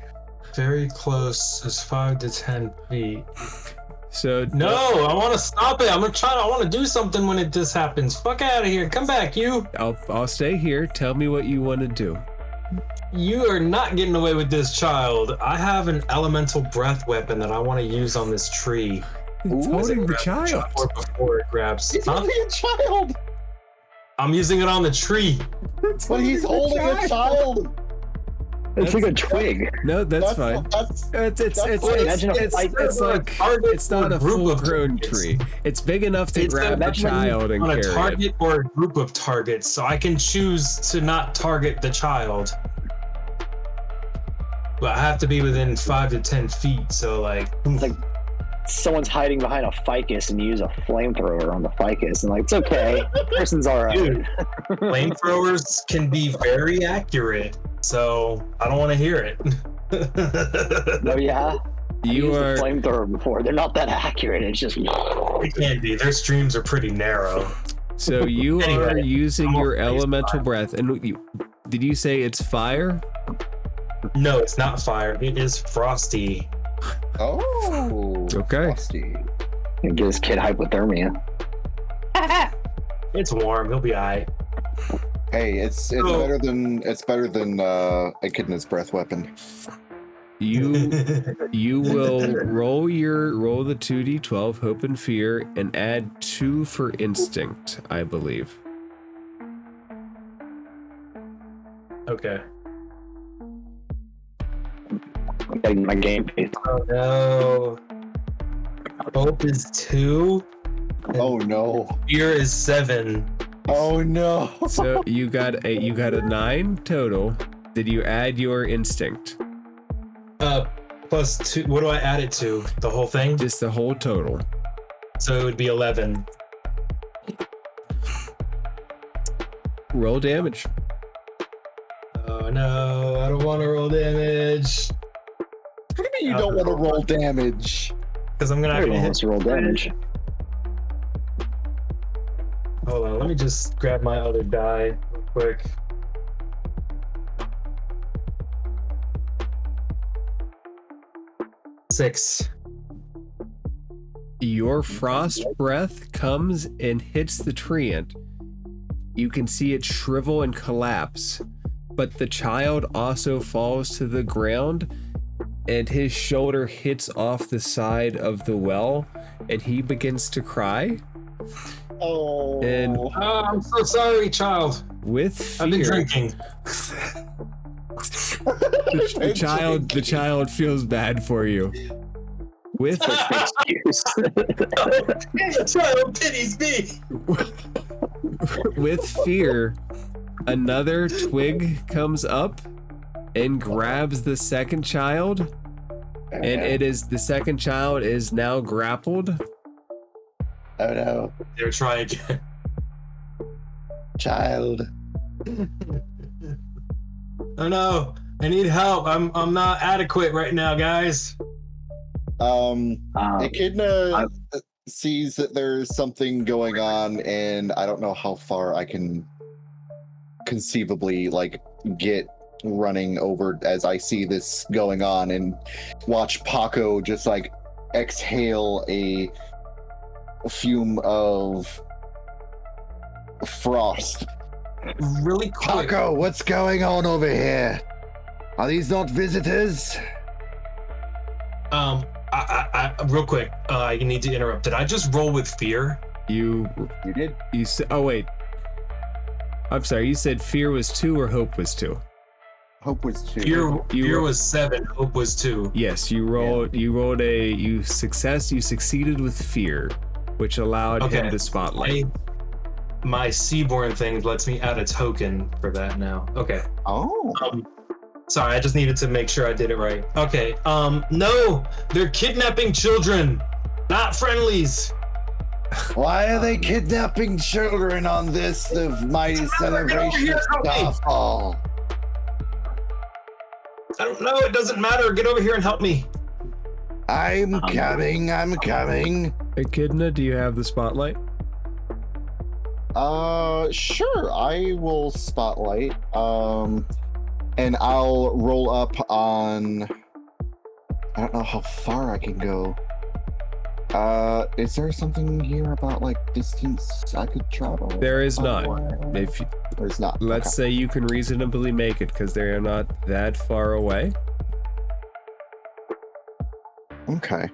Very close, as 5 to 10 feet. So No, I want to stop it. I want to do something when this happens. Fuck out of here. Come back, you. I'll stay here. Tell me what you want to do. You are not getting away with this child. I have an elemental breath weapon that I want to use on this tree. It's holding the child. Before it grabs. It's Huh? only a child! I'm using it on the tree. But he's holding a child! It's like a twig. No, that's fine. It's not a full-grown tree. It's big enough to grab the child and on carry a target it. or a group of targets, so I can choose to not target the child. But I have to be within 5 to 10 feet, so like. It's like someone's hiding behind a ficus and you use a flamethrower on the ficus, and like, it's okay. The person's all right. Dude, flamethrowers can be very accurate, so I don't want to hear it. Oh yeah. You I've are used a flamethrower before. They're not that accurate. It's just. It can be. Their streams are pretty narrow. so you Anyway, are using I'm your okay, it's elemental fine. breath, and did you say it's fire? No, it's not fire. It is frosty. Oh. Okay. Frosty. It gives kid hypothermia. It's warm. He'll be alright. Hey, it's Oh. better than Echidna's breath weapon. You will roll the 2d12 hope and fear and add 2 for instinct, I believe. Okay. I'm getting my game face. Oh no. Hope is 2. and Oh no. Fear is 7. Oh no. So you got a 9 total. Did you add your instinct? Plus 2. What do I add it to? The whole thing? Just the whole total. So it would be 11. Roll damage. Oh no, I don't want to roll damage. What do you mean you don't want to roll damage? Because I'm gonna have to Everyone hit. wants to roll damage. Hold on, let me just grab my other die real quick. Six. Your frost breath comes and hits the treant. You can see it shrivel and collapse, but the child also falls to the ground and his shoulder hits off the side of the well and he begins to cry. Oh. And Oh, I'm so sorry, child. with fear, I've been drinking. the child feels bad for you. With Excuse. Child pities me. with fear, another twig comes up and grabs the second child, and the second child is now grappled. Oh no. They're trying again. child. Oh no, I need help. I'm not adequate right now, guys. Echidna sees that there's something going on, and I don't know how far I can conceivably like get running over as I see this going on, and watch Paco just like exhale a fume of frost. Really quick. Paco, what's going on over here? Are these not visitors? I real quick. I need to interrupt. Did I just roll with fear? You did. You said, oh wait. I'm sorry, you said fear was 2 or hope was 2? Hope was 2. Fear was 7. Hope was 2. Yes, you succeeded with fear, which allowed him to spotlight. My Seaborn thing lets me add a token for that now. Okay. Oh. Sorry, I just needed to make sure I did it right. Okay. No, they're kidnapping children, not friendlies. Why are they kidnapping children on this, the mighty celebration of Starfall? I don't know. It doesn't matter. Get over here and help me. I'm coming. Echidna, do you have the spotlight? Sure. I will spotlight. And I'll roll up on. I don't know how far I can go. Is there something here about like distance I could travel? There is not. If There's not. let's say you can reasonably make it because they are not that far away. Okay.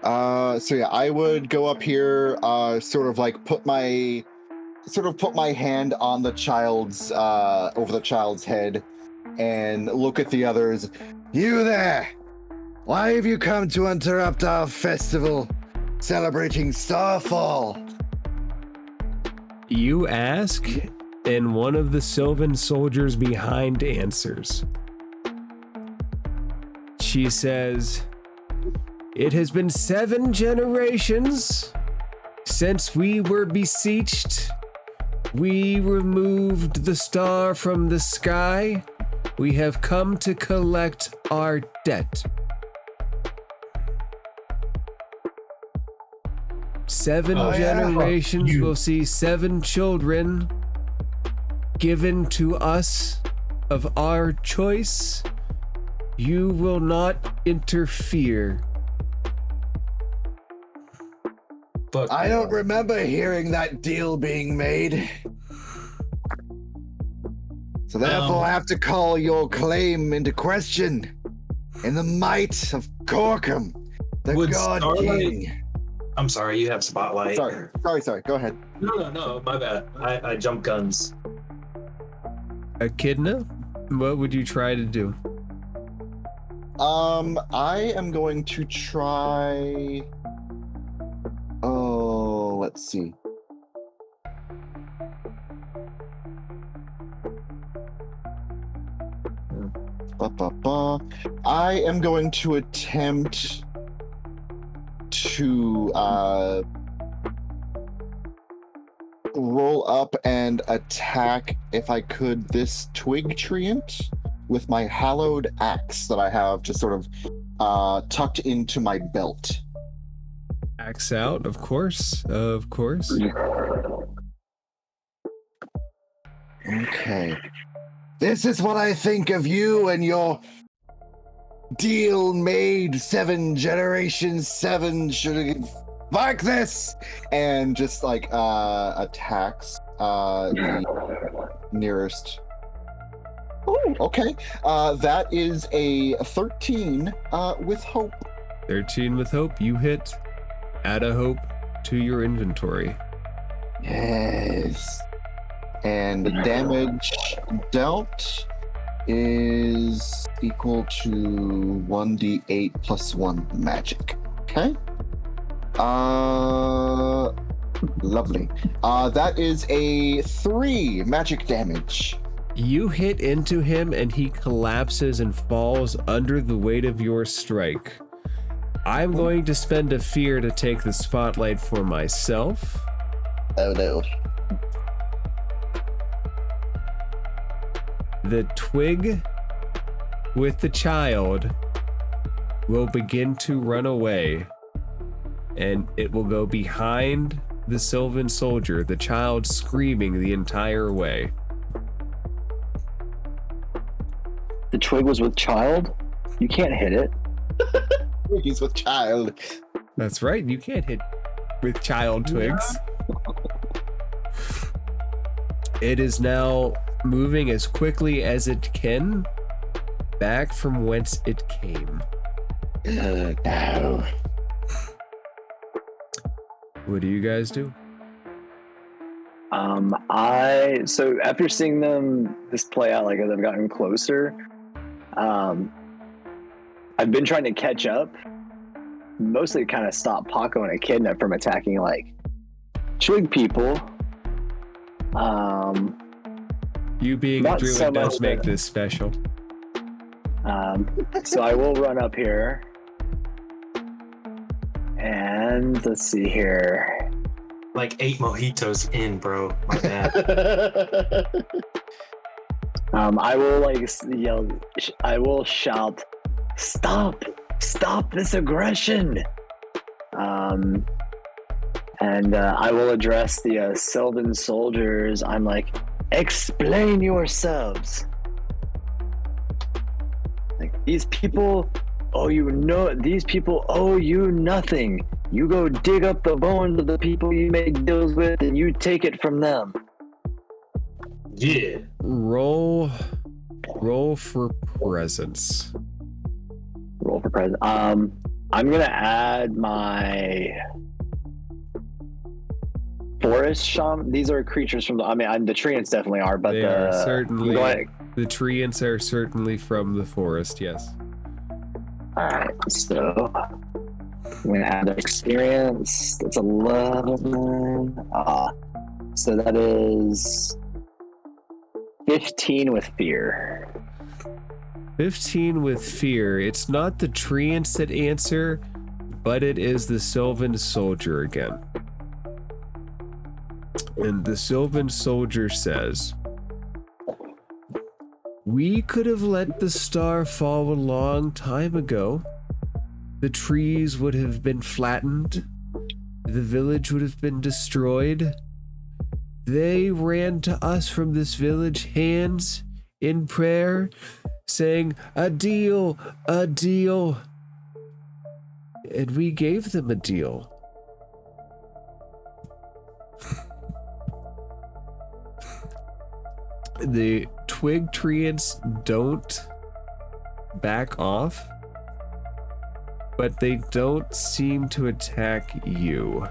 So yeah, I would go up here, sort of put my hand on the child's, over the child's head, and look at the others. You there! Why have you come to interrupt our festival celebrating Starfall? You ask, and one of the Sylvan soldiers behind answers. She says, "It has been 7 generations since we were beseeched. We removed the star from the sky. We have come to collect our debt. 7 generations will see 7 children given to us of our choice. You will not interfere." But I don't remember hearing that deal being made. So therefore I have to call your claim into question in the might of Corkum, the God King. I'm sorry, you have spotlight. Sorry. Go ahead. No, my bad. I jump guns. Echidna, what would you try to do? I am going to try. Oh, let's see. I am going to attempt to roll up and attack, if I could, this twig treant with my hallowed axe that I have just sort of tucked into my belt. Axe out, of course. Okay. This is what I think of you and your deal made 7 generations, 7 should like this, and just attacks the nearest. Oh, okay. That is a 13 with hope. 13 with hope, you hit. Add a hope to your inventory. Yes. And the damage dealt is equal to 1d8 plus 1 magic. Okay. Lovely. That is a 3 magic damage. You hit into him and he collapses and falls under the weight of your strike. I'm going to spend a fear to take the spotlight for myself. Oh no. The twig with the child will begin to run away, and it will go behind the Sylvan soldier, the child screaming the entire way. The twig was with child? You can't hit it. He's with child. That's right, you can't hit with child twigs. It is now moving as quickly as it can back from whence it came. No. What do you guys do? So after seeing this play out, like as I've gotten closer, I've been trying to catch up, mostly kind of stop Paco and Echidna from attacking like twig people. You being a Not so druid does much make that- this special. So I will run up here, and let's see here. Like 8 mojitos in, bro. My bad. I will like yell. I will shout, "Stop! Stop this aggression!" And I will address the Sylvan soldiers. I'm like, "Explain yourselves. Like these people owe you These people owe you nothing. You go dig up the bones of the people you make deals with, and you take it from them." Yeah. Roll for presence. Roll for present. I'm gonna add my forest shaman. These are creatures from the. I mean, the treants definitely are, but They are certainly. Go ahead. The treants are certainly from the forest, yes. All right, so I'm gonna add the experience. That's 11. So that is 15 with fear. 15 with fear. It's not the treants that answer, but it is the Sylvan soldier again. And the Sylvan soldier says, "We could have let the star fall a long time ago. The trees would have been flattened. The village would have been destroyed. They ran to us from this village, hands in prayer, saying, 'A deal, a deal.' And we gave them a deal. The twig treants don't back off, but they don't seem to attack you.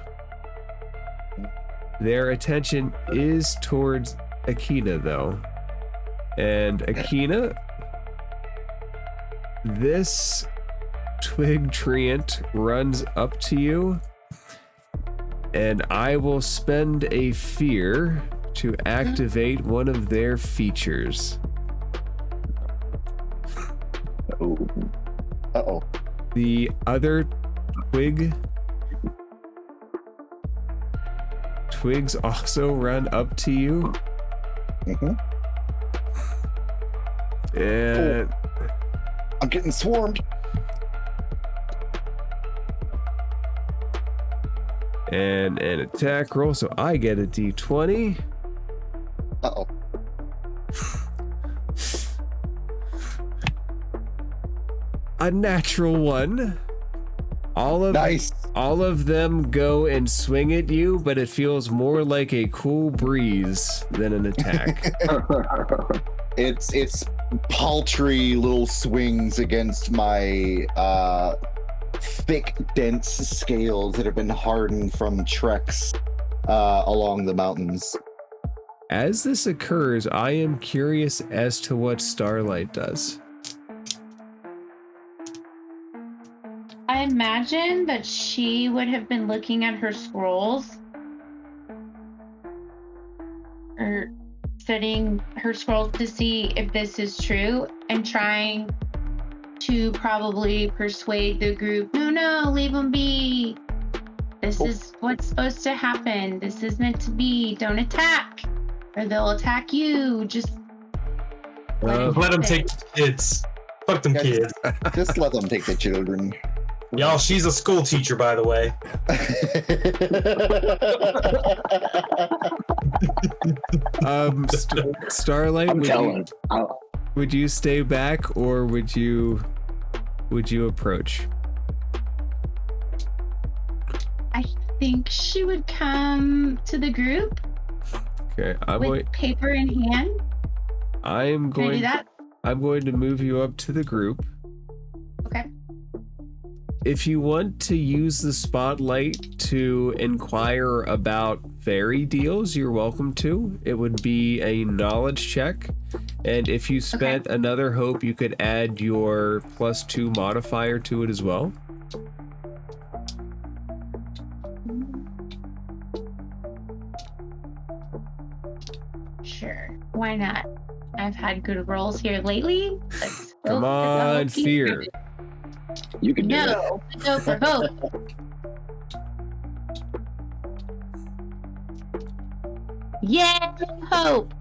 Their attention is towards Akina, though. And Akina, this twig treant runs up to you, and I will spend a fear to activate one of their features. Oh, Uh-oh. The other twigs also run up to you. Mm-hmm. And I'm getting swarmed. and an attack roll, so I get a d20. Uh-oh. A natural one. Nice. All of them go and swing at you, but it feels more like a cool breeze than an attack. It's paltry little swings against my thick, dense scales that have been hardened from treks along the mountains. As this occurs, I am curious as to what Starlight does. I imagine that she would have been looking at her scrolls, or studying her scrolls to see if this is true, and trying to probably persuade the group, no, leave them be. This is what's supposed to happen. This is meant to be. Don't attack, or they'll attack you. Just Let them take the kids. Fuck them Yeah, kids. Just let them take the children. Y'all, she's a school teacher, by the way. Starlight, I'm telling. would you stay back or would you approach? I think she would come to the group Okay, with paper in hand. I'm Can I do that? I'm going to move you up to the group. Okay. If you want to use the spotlight to inquire about fairy deals, you're welcome to. It would be a knowledge check. And if you spent another hope, you could add your +2 modifier to it as well. Sure. Why not? I've had good rolls here lately. Let's Come hope that the on, hope keeps fear. coming. You can do it. No, no for hope. Yay, hope.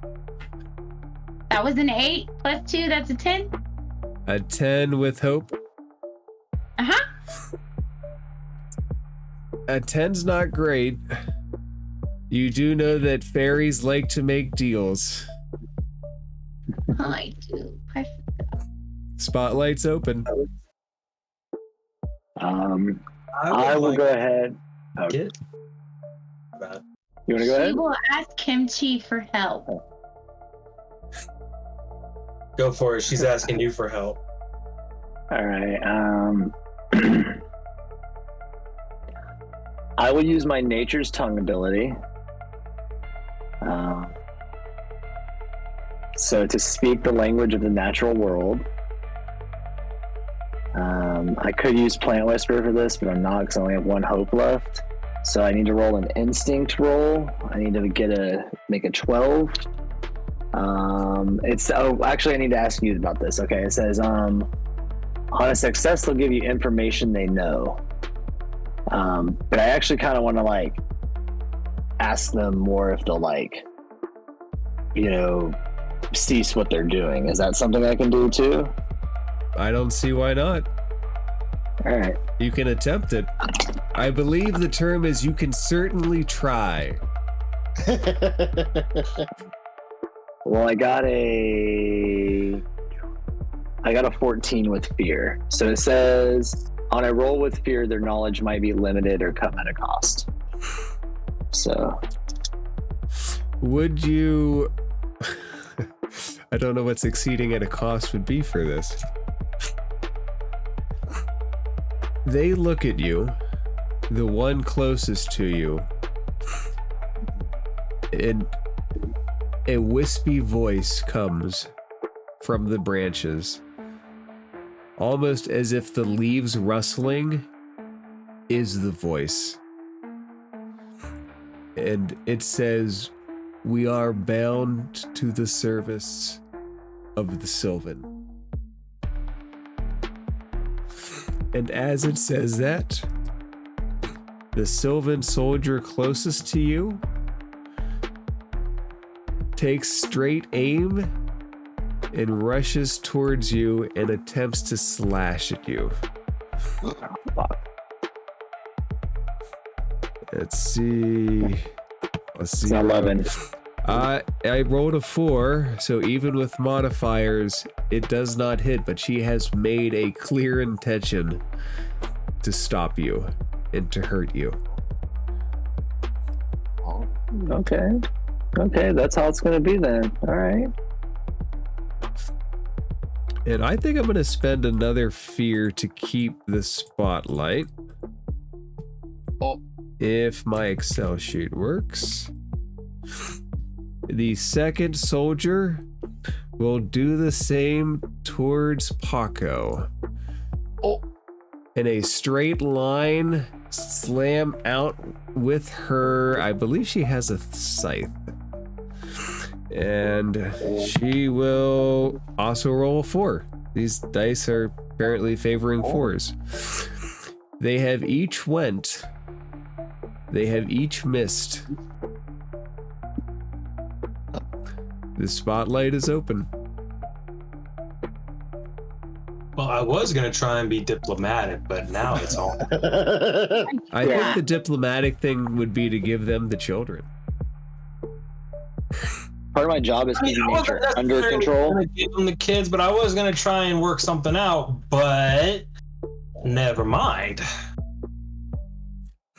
That was an 8 +2. That's a 10. A 10 with hope. Uh-huh. A 10's not great. You do know that fairies like to make deals. I do. Spotlight's open. I will go ahead. Get. You want to go She ahead? will ask Kimchi for help. Go for it. She's asking you for help. All right. I will use my Nature's Tongue ability. So to speak the language of the natural world. I could use Plant Whisper for this, but I'm not because I only have 1 hope left. So I need to roll an instinct roll. I need to make a 12. Actually I need to ask you about this. Okay, it says on a success they'll give you information they know. But I actually kind of want to ask them more if they'll cease what they're doing. Is that something I can do too? I don't see why not. All right. You can attempt it. I believe the term is you can certainly try. Well, I got a 14 with fear. So it says on a roll with fear, their knowledge might be limited or come at a cost. So Would you... I don't know what succeeding at a cost would be for this. They look at you, the one closest to you, and a wispy voice comes from the branches, almost as if the leaves rustling is the voice. And it says, "We are bound to the service of the Sylvan." And as it says that, the Sylvan soldier closest to you takes straight aim and rushes towards you and attempts to slash at you. Let's see. it's 11. I rolled a 4, so even with modifiers, it does not hit, but she has made a clear intention to stop you and to hurt you. Okay, that's how it's going to be then. All right. And I think I'm going to spend another fear to keep the spotlight. If my Excel sheet works. The second soldier will do the same towards Paco. In a straight line, slam out with her. I believe she has a scythe. And she will also roll a 4. These dice are apparently favoring 4s. They have each missed. The spotlight is open. Well, I was gonna try and be diplomatic, but now it's all. I think the diplomatic thing would be to give them the children. Part of my job is keeping nature under control. Gonna give them the kids, but I was gonna try and work something out. But never mind.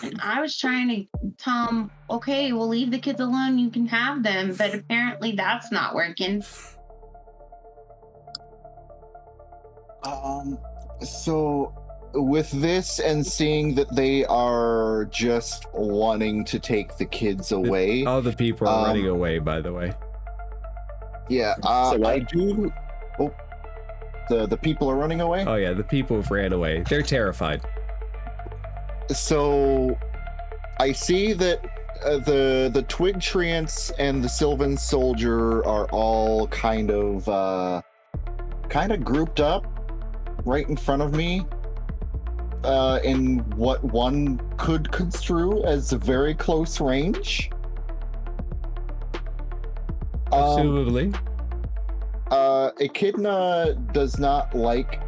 And I was trying to tell him, okay, we'll leave the kids alone. You can have them. But apparently that's not working. So with this and seeing that they are just wanting to take the kids away. All the people are running away, by the way. Yeah, I do. Oh, the people are running away? Oh yeah, the people have ran away. They're terrified. So I see that the Twig Treants and the Sylvan Soldier are all kind of grouped up right in front of me in what one could construe as a very close range. Presumably. Echidna does not like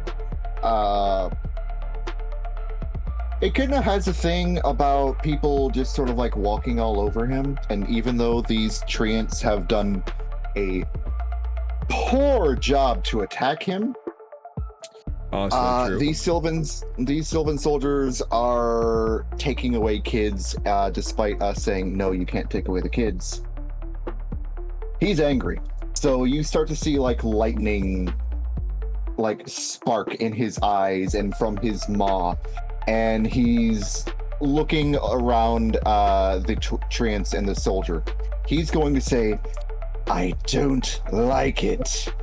Echidna has a thing about people just sort of like walking all over him, and even though these treants have done a poor job to attack him, Also true. these Sylvan soldiers are taking away kids, despite us saying, no, you can't take away the kids. He's angry. So you start to see like lightning like spark in his eyes and from his maw, and he's looking around the treants and the soldier. He's going to say, I don't like it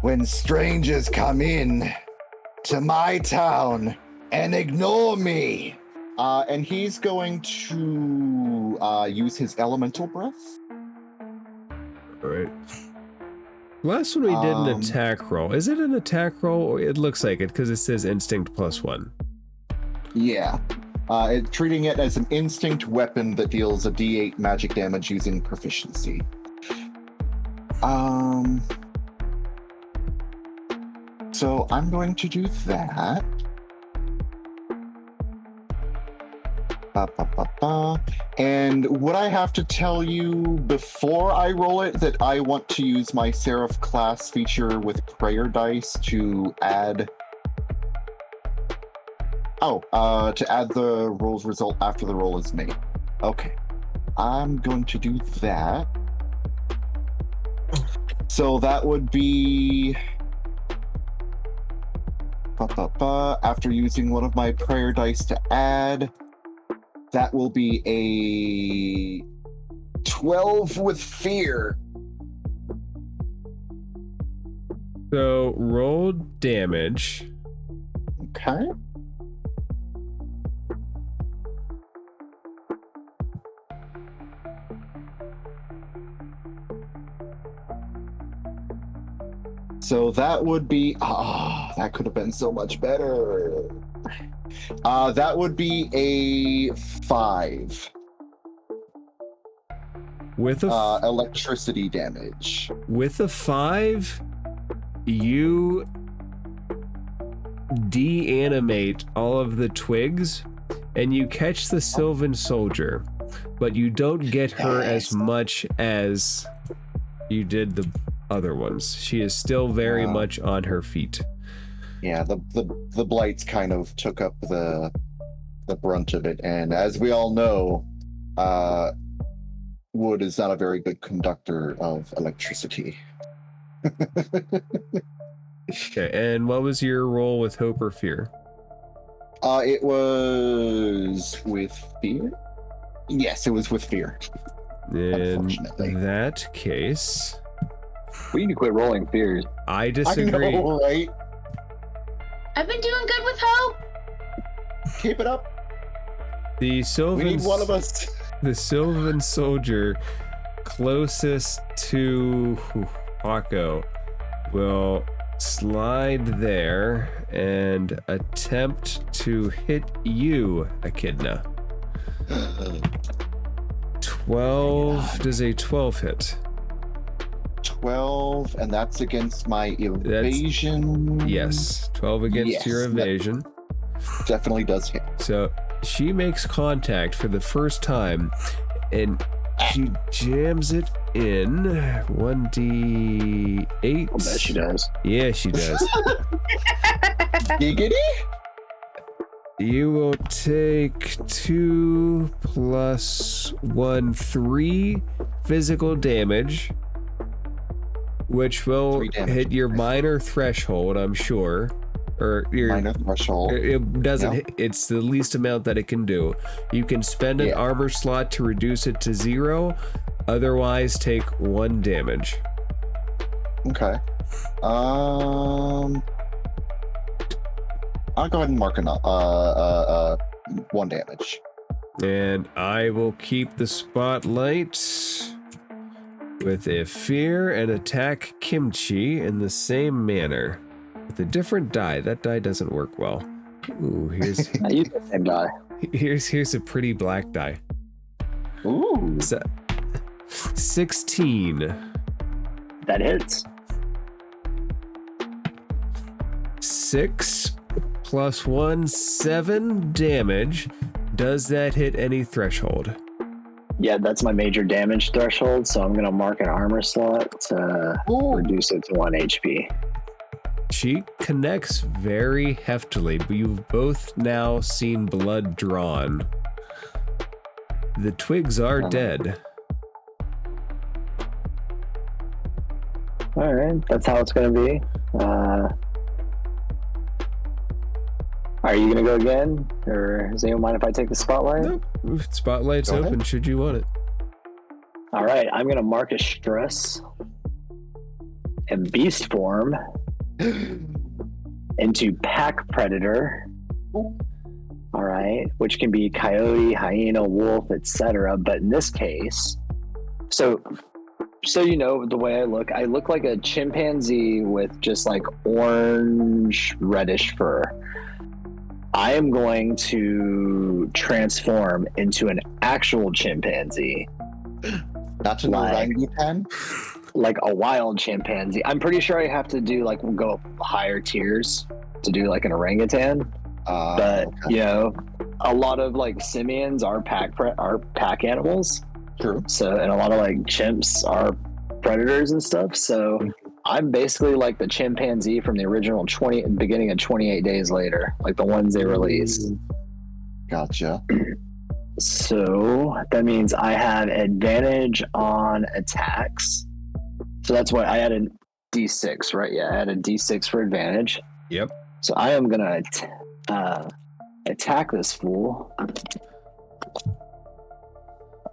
when strangers come in to my town and ignore me. And he's going to use his elemental breath. All right. Last one we did an attack roll. Is it an attack roll? Or it looks like it because it says instinct +1. Yeah. Treating it as an instinct weapon that deals a d8 magic damage using proficiency. So I'm going to do that. And would I have to tell you before I roll it that I want to use my Seraph class feature with prayer dice to add... to add the roll's result after the roll is made. Okay. I'm going to do that. So that would be... After using one of my prayer dice to add, that will be a 12 with fear. So roll damage. Okay. So that would be, that could have been so much better. That would be a 5. With a electricity damage. With a 5, you deanimate all of the twigs, and you catch the Sylvan Soldier, but you don't get her as much as you did the other ones. She is still very much on her feet. Yeah, the blights kind of took up the brunt of it, and as we all know, wood is not a very good conductor of electricity. Okay, and what was your roll with hope or fear? It was with fear? Yes, it was with fear. In that case... We need to quit rolling fears. I disagree. I know, right? I've been doing good with hope. Keep it up. The Sylvan... We need one of us. The Sylvan Soldier closest to Paco will slide there and attempt to hit you, Echidna. 12. Does a 12 hit? 12, and that's against my evasion. Yes, 12 against Yes, your that evasion. definitely does hit. So she makes contact for the first time, and she jams it in 1d8. I bet she does. Yeah, she does. Giggity? You will take 2 plus 1, 3 physical damage, which will 3 damage. hit your minor threshold, I'm sure. Or your Minor threshold. It doesn't Yep. hit, it's the least amount that it can do. You can spend an Yeah. armor slot to reduce it to 0, otherwise take 1 damage. Okay. I'll go ahead and mark 1 damage. And I will keep the spotlight with a fear and attack Kimchi in the same manner. With a different die. That die doesn't work well. Ooh, here's I use the same die. here's a pretty black die. Ooh. So, 16. That hits. 6 plus 1, 7 damage. Does that hit any threshold? Yeah, that's my major damage threshold, so I'm gonna mark an armor slot to reduce it to 1 HP. She connects very heftily, but you've both now seen blood drawn. The twigs are dead. All right, that's how it's gonna be. Are you gonna go again, or does anyone mind if I take the spotlight? Nope. Spotlight's Go ahead. open should you want it. All right, I'm gonna mark a stress and beast form into pack predator. All right, which can be coyote, hyena, wolf, etc. But in this case, so you know the way I look like a chimpanzee with just like orange reddish fur. I am going to transform into an actual chimpanzee. Not an orangutan? Like a wild chimpanzee. I'm pretty sure I have to do like go up higher tiers to do like an orangutan. But Okay. you know, a lot of like simians are pack animals. True. So and a lot of like chimps are predators and stuff. So I'm basically like the chimpanzee from the original beginning of 28 Days Later, like the ones they released. Gotcha. So that means I have advantage on attacks. So that's why I added D6, right? Yeah, I added D6 for advantage. Yep. So I am gonna attack this fool.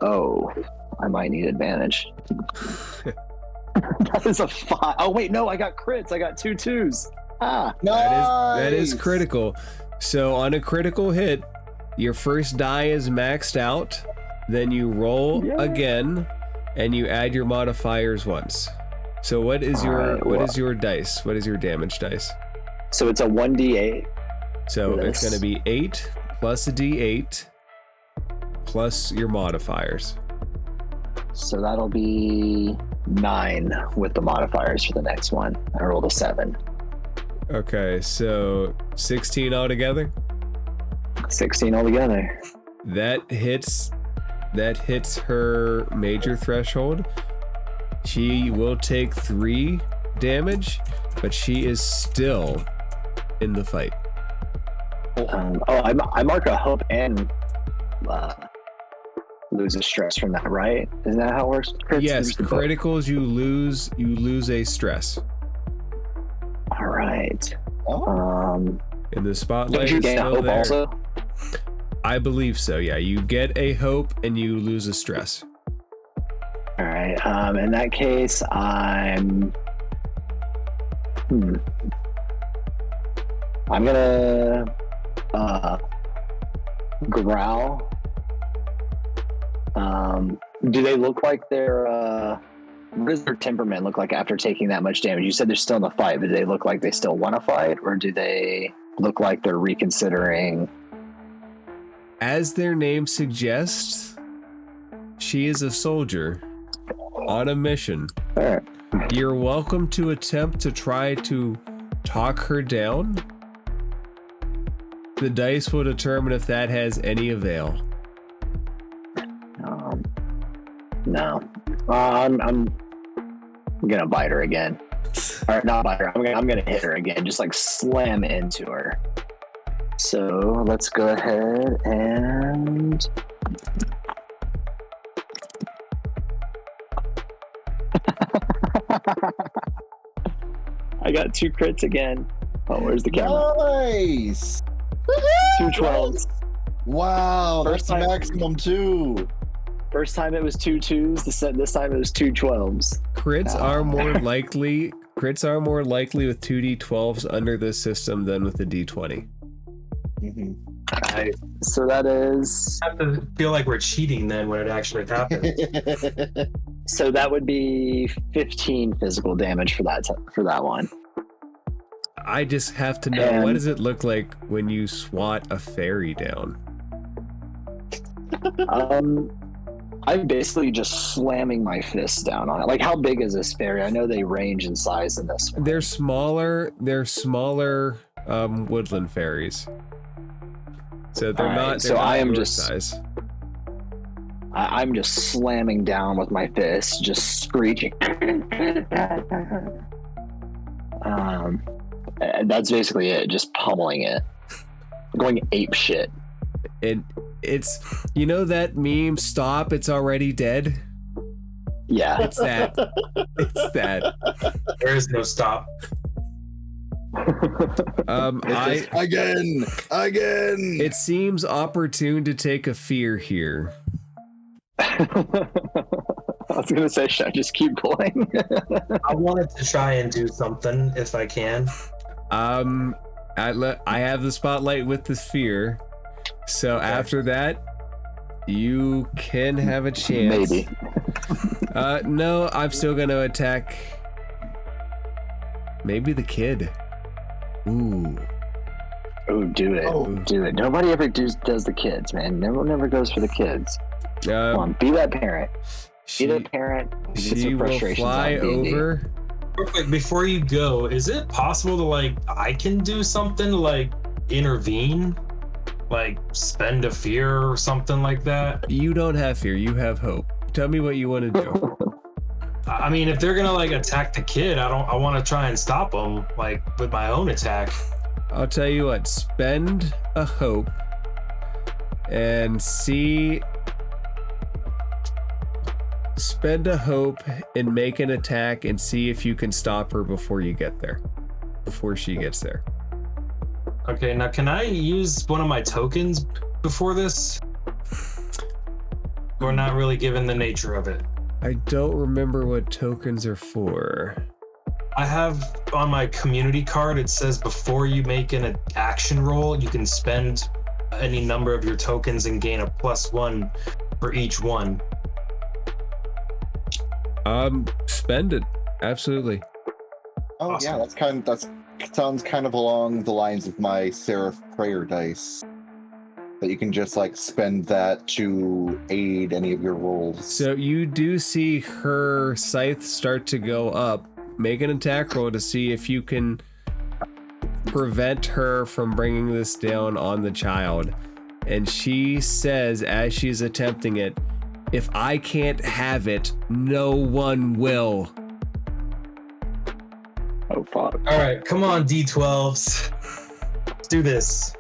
Oh, I might need advantage. That is a 5. Oh wait, no, I got crits. I got 2 2s. Ah, That is critical. So on a critical hit, your first die is maxed out, then you roll again, and you add your modifiers once. So what is what is your dice? What is your damage dice? so it's a 1d8. So it's This. going to be 8 plus a d8 plus your modifiers. So that'll be 9 with the modifiers for the next one. I rolled a 7. Okay, so 16 altogether. 16 altogether. That hits her major threshold. She will take 3 damage, but she is still in the fight. I mark a hope and lose a stress from that, right? Isn't that how it works? Crits? Yes, There's the book. criticals you lose a stress. All right. Oh. And the spotlight Don't you is gain a still hope there. also? I believe so. Yeah, you get a hope and you lose a stress. All right. In that case, I'm gonna growl. Do they look like they're what does their temperament look like after taking that much damage? You said they're still in the fight, but do they look like they still want to fight, or do they look like they're reconsidering? As their name suggests, she is a soldier on a mission All right. You're welcome to attempt to try to talk her down. The dice will determine if that has any avail. No. I'm gonna bite her again. Or not bite her. I'm gonna hit her again. Just like slam into her. So let's go ahead and. I got 2 crits again. Oh, where's the camera? Nice. 2 12s. Wow, First that's the time- maximum too. First time it was 2 2s. This time it was 2 12s. Crits are more likely with 2d12s under this system than with a d20. Mhm. I So that is. have to feel like we're cheating then when it actually happens. So that would be 15 physical damage for that one. I just have to know, And- what does it look like when you swat a fairy down? I'm basically just slamming my fists down on it. Like, how big is this fairy? I know they range in size in this one. They're smaller woodland fairies. So they're Alright, not, they're so not I am your just- size. I'm just slamming down with my fists, just screeching. That's basically it. Just pummeling it, going ape shit. And it's, you know that meme, stop, it's already dead? Yeah. It's that. It's that. There is no stop. Again. It seems opportune to take a fear here. I was gonna say, should I just keep going? I wanted to try and do something if I can. I have the spotlight with the fear, so after that, you can have a chance. Maybe. No, I'm still gonna attack. Maybe the kid. Ooh. Oh, do it. Oh. Do it. Nobody ever does the kids, man. No one ever goes for the kids. Come on, be that parent. Be the parent. Get She some will frustrations fly out, D&D. over. Real quick, before you go, is it possible to like I can do something to like intervene? Like spend a fear or something like that? You don't have fear, you have hope. Tell me what you want to do. I mean, if they're gonna like attack the kid, I want to try and stop them like with my own attack. I'll tell you what, spend a hope and see. Spend a hope and make an attack and see if you can stop her before you get there. Before she gets there. Okay, now can I use one of my tokens before this? Or not really given the nature of it? I don't remember what tokens are for. I have on my community card, it says before you make an action roll, you can spend any number of your tokens and gain a +1 for each one. Spend it. Absolutely. Oh Awesome. yeah, that sounds kind of along the lines of my Seraph prayer dice. That you can just like spend that to aid any of your rolls. So you do see her scythe start to go up. Make an attack roll to see if you can prevent her from bringing this down on the child. And she says, as she's attempting it, if I can't have it, no one will. Oh, fuck. All right, come on, D12s. Let's do this.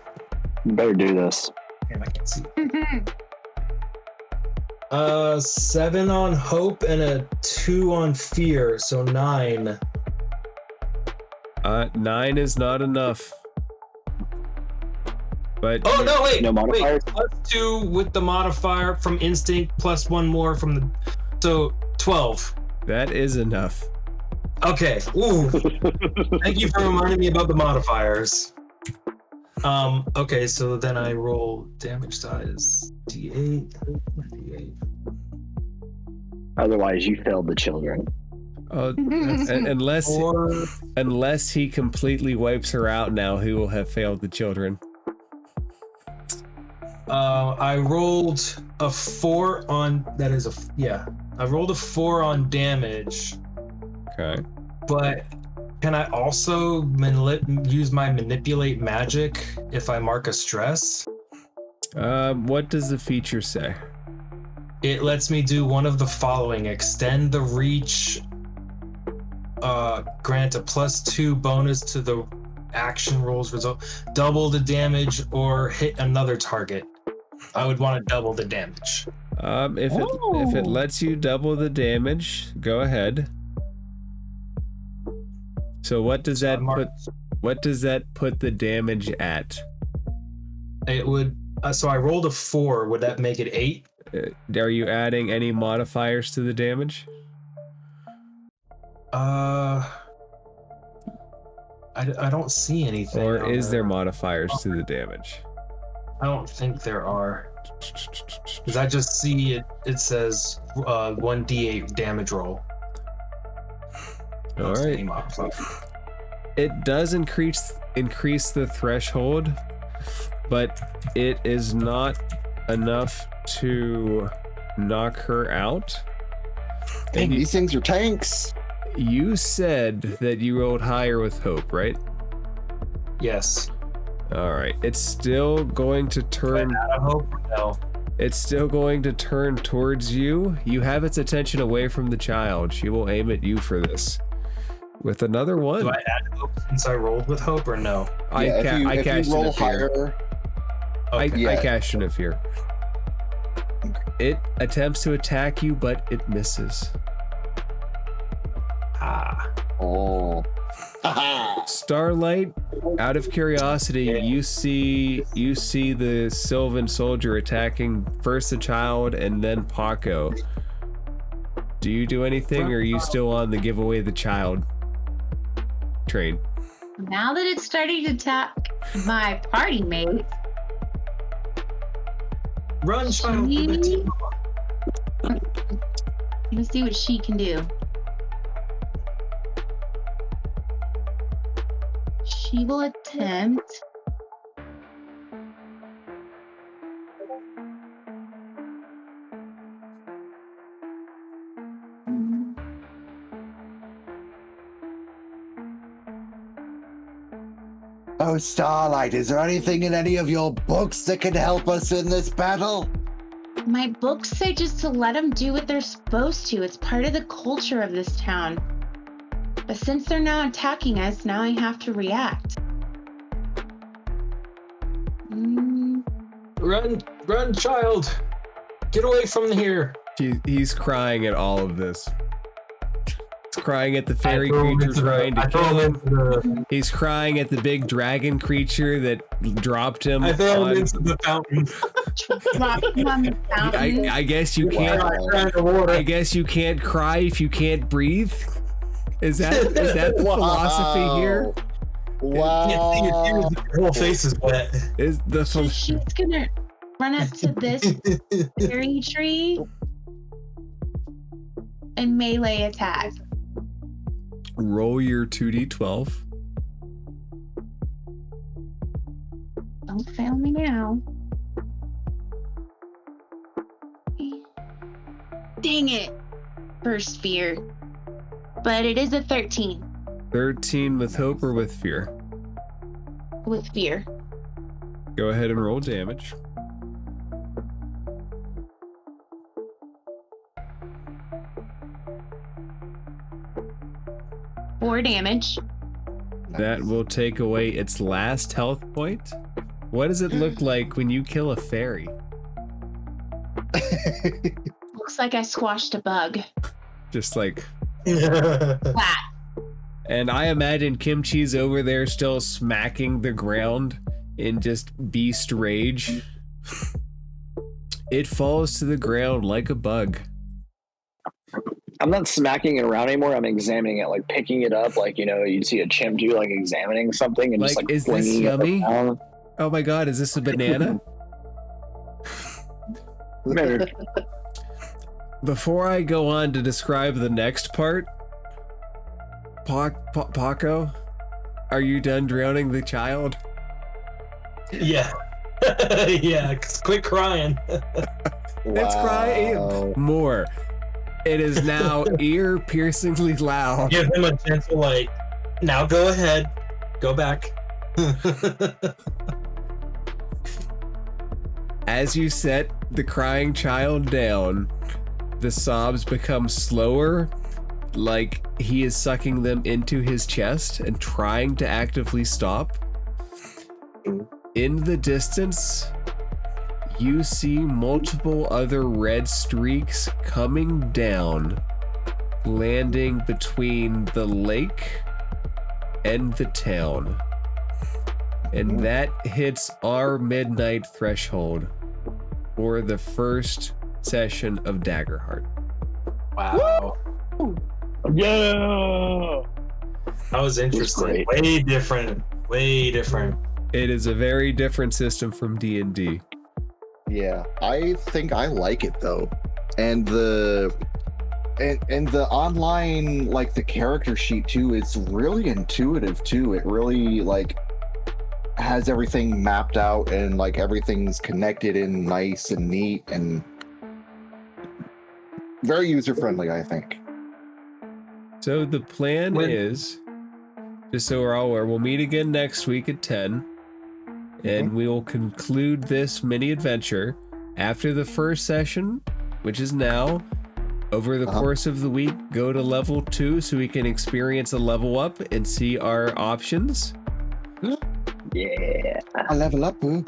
You better do this. Damn, I can't see. 7 on hope and a 2 on fear, so 9. 9 is not enough. But Oh no, wait, No modifiers? wait. +2 with the modifier from instinct, +1 more from the. So 12. that is enough. Okay. Ooh. Thank you for reminding me about the modifiers. Okay, so then I roll damage size D8. D8. Otherwise, you failed the children. Unless Or unless he completely wipes her out now, he will have failed the children. I rolled a 4 on I rolled a 4 on damage Okay. But can I also use my manipulate magic if I mark a stress? What does the feature say? It lets me do one of the following: extend the reach, grant a +2 bonus to the action rolls result, double the damage, or hit another target. I would want to double the damage. If it lets you double the damage, go ahead. So what does that put the damage at? It would. So I rolled a 4. Would that make it 8? Are you adding any modifiers to the damage? I don't see anything. Or is there modifiers to the damage? I don't think there are. Because I just see it says 1d8 damage roll. All right. It does increase the threshold, but it is not enough to knock her out. Dang, these things are tanks. You said that you rolled higher with hope, right? Yes. All right. It's still going to turn. I hope no. It's still going to turn towards you. You have its attention away from the child. She will aim at you for this. With another one. Do I add hope since I rolled with hope or no? I cashed roll in a fear. higher, I cashed in a fear. It attempts to attack you, but it misses. oh. Starlight, out of curiosity, you see the Sylvan soldier attacking first the child and then Paco. Do you do anything, or are you still on the give away the child train? Now that it's starting to attack my party mates, Run, child. let's see what she can do. She will attempt. Oh, Starlight, is there anything in any of your books that can help us in this battle? My books say just to let them do what they're supposed to. It's part of the culture of this town. But since they're now attacking us, now I have to react. Run, child. Get away from here. He's crying at all of this. He's crying at the fairy creature trying to kill him. He's crying at the big dragon creature that dropped him. I throw him into the fountain. Drop him on the fountain. I guess you can't. I guess you can't cry if you can't breathe. Is that the philosophy here? Wow. Your whole face is wet. Is the So she's gonna run up to this fairy tree and melee attack. roll your 2d12? Don't fail me now. Dang it! First fear. But it is a 13 13 with hope or with fear? with fear. Go ahead and roll damage. Four damage. That will take away its last health point. What does it look like when you kill a fairy? Looks like I squashed a bug. Just like... Flat. And I imagine Kimchi's over there still smacking the ground in just beast rage. It falls to the ground like a bug. I'm not smacking it around anymore. I'm examining it, like picking it up, like, you know, you'd see a chimp do, like examining something and just like is this flinging it yummy? around. Oh my god, is this a banana? Maybe. Before I go on to describe the next part, Paco, are you done drowning the child? Yeah. Yeah, quit crying. Let's cry more. It is now ear-piercingly loud. Give him a gentle like. Now go ahead. Go back. As you set the crying child down, the sobs become slower, like he is sucking them into his chest and trying to actively stop. In the distance, you see multiple other red streaks coming down, landing between the lake and the town. And that hits our midnight threshold for the first session of Daggerheart. Wow. Yeah. That was interesting. great. Way different. Way different. It is a very different system from D&D. Yeah, I think I like it though, and the online, like the character sheet too, it's really intuitive too. It really like has everything mapped out and like everything's connected and nice and neat and very user friendly, I think. So the plan is, just so we're all aware, we'll meet again next week at 10, and we will conclude this mini adventure after the first session, which is now. Over the course of the week, go to level 2 so we can experience a level up and see our options. Yeah. I level up, huh?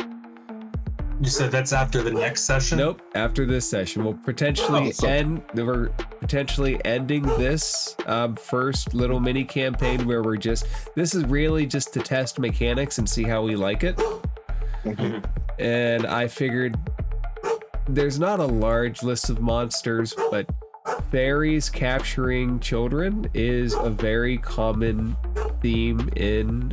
You said that's after the next session? Nope, after this session, we'll potentially we're potentially ending this first little mini campaign where this is really just to test mechanics and see how we like it. And I figured there's not a large list of monsters, but fairies capturing children is a very common theme in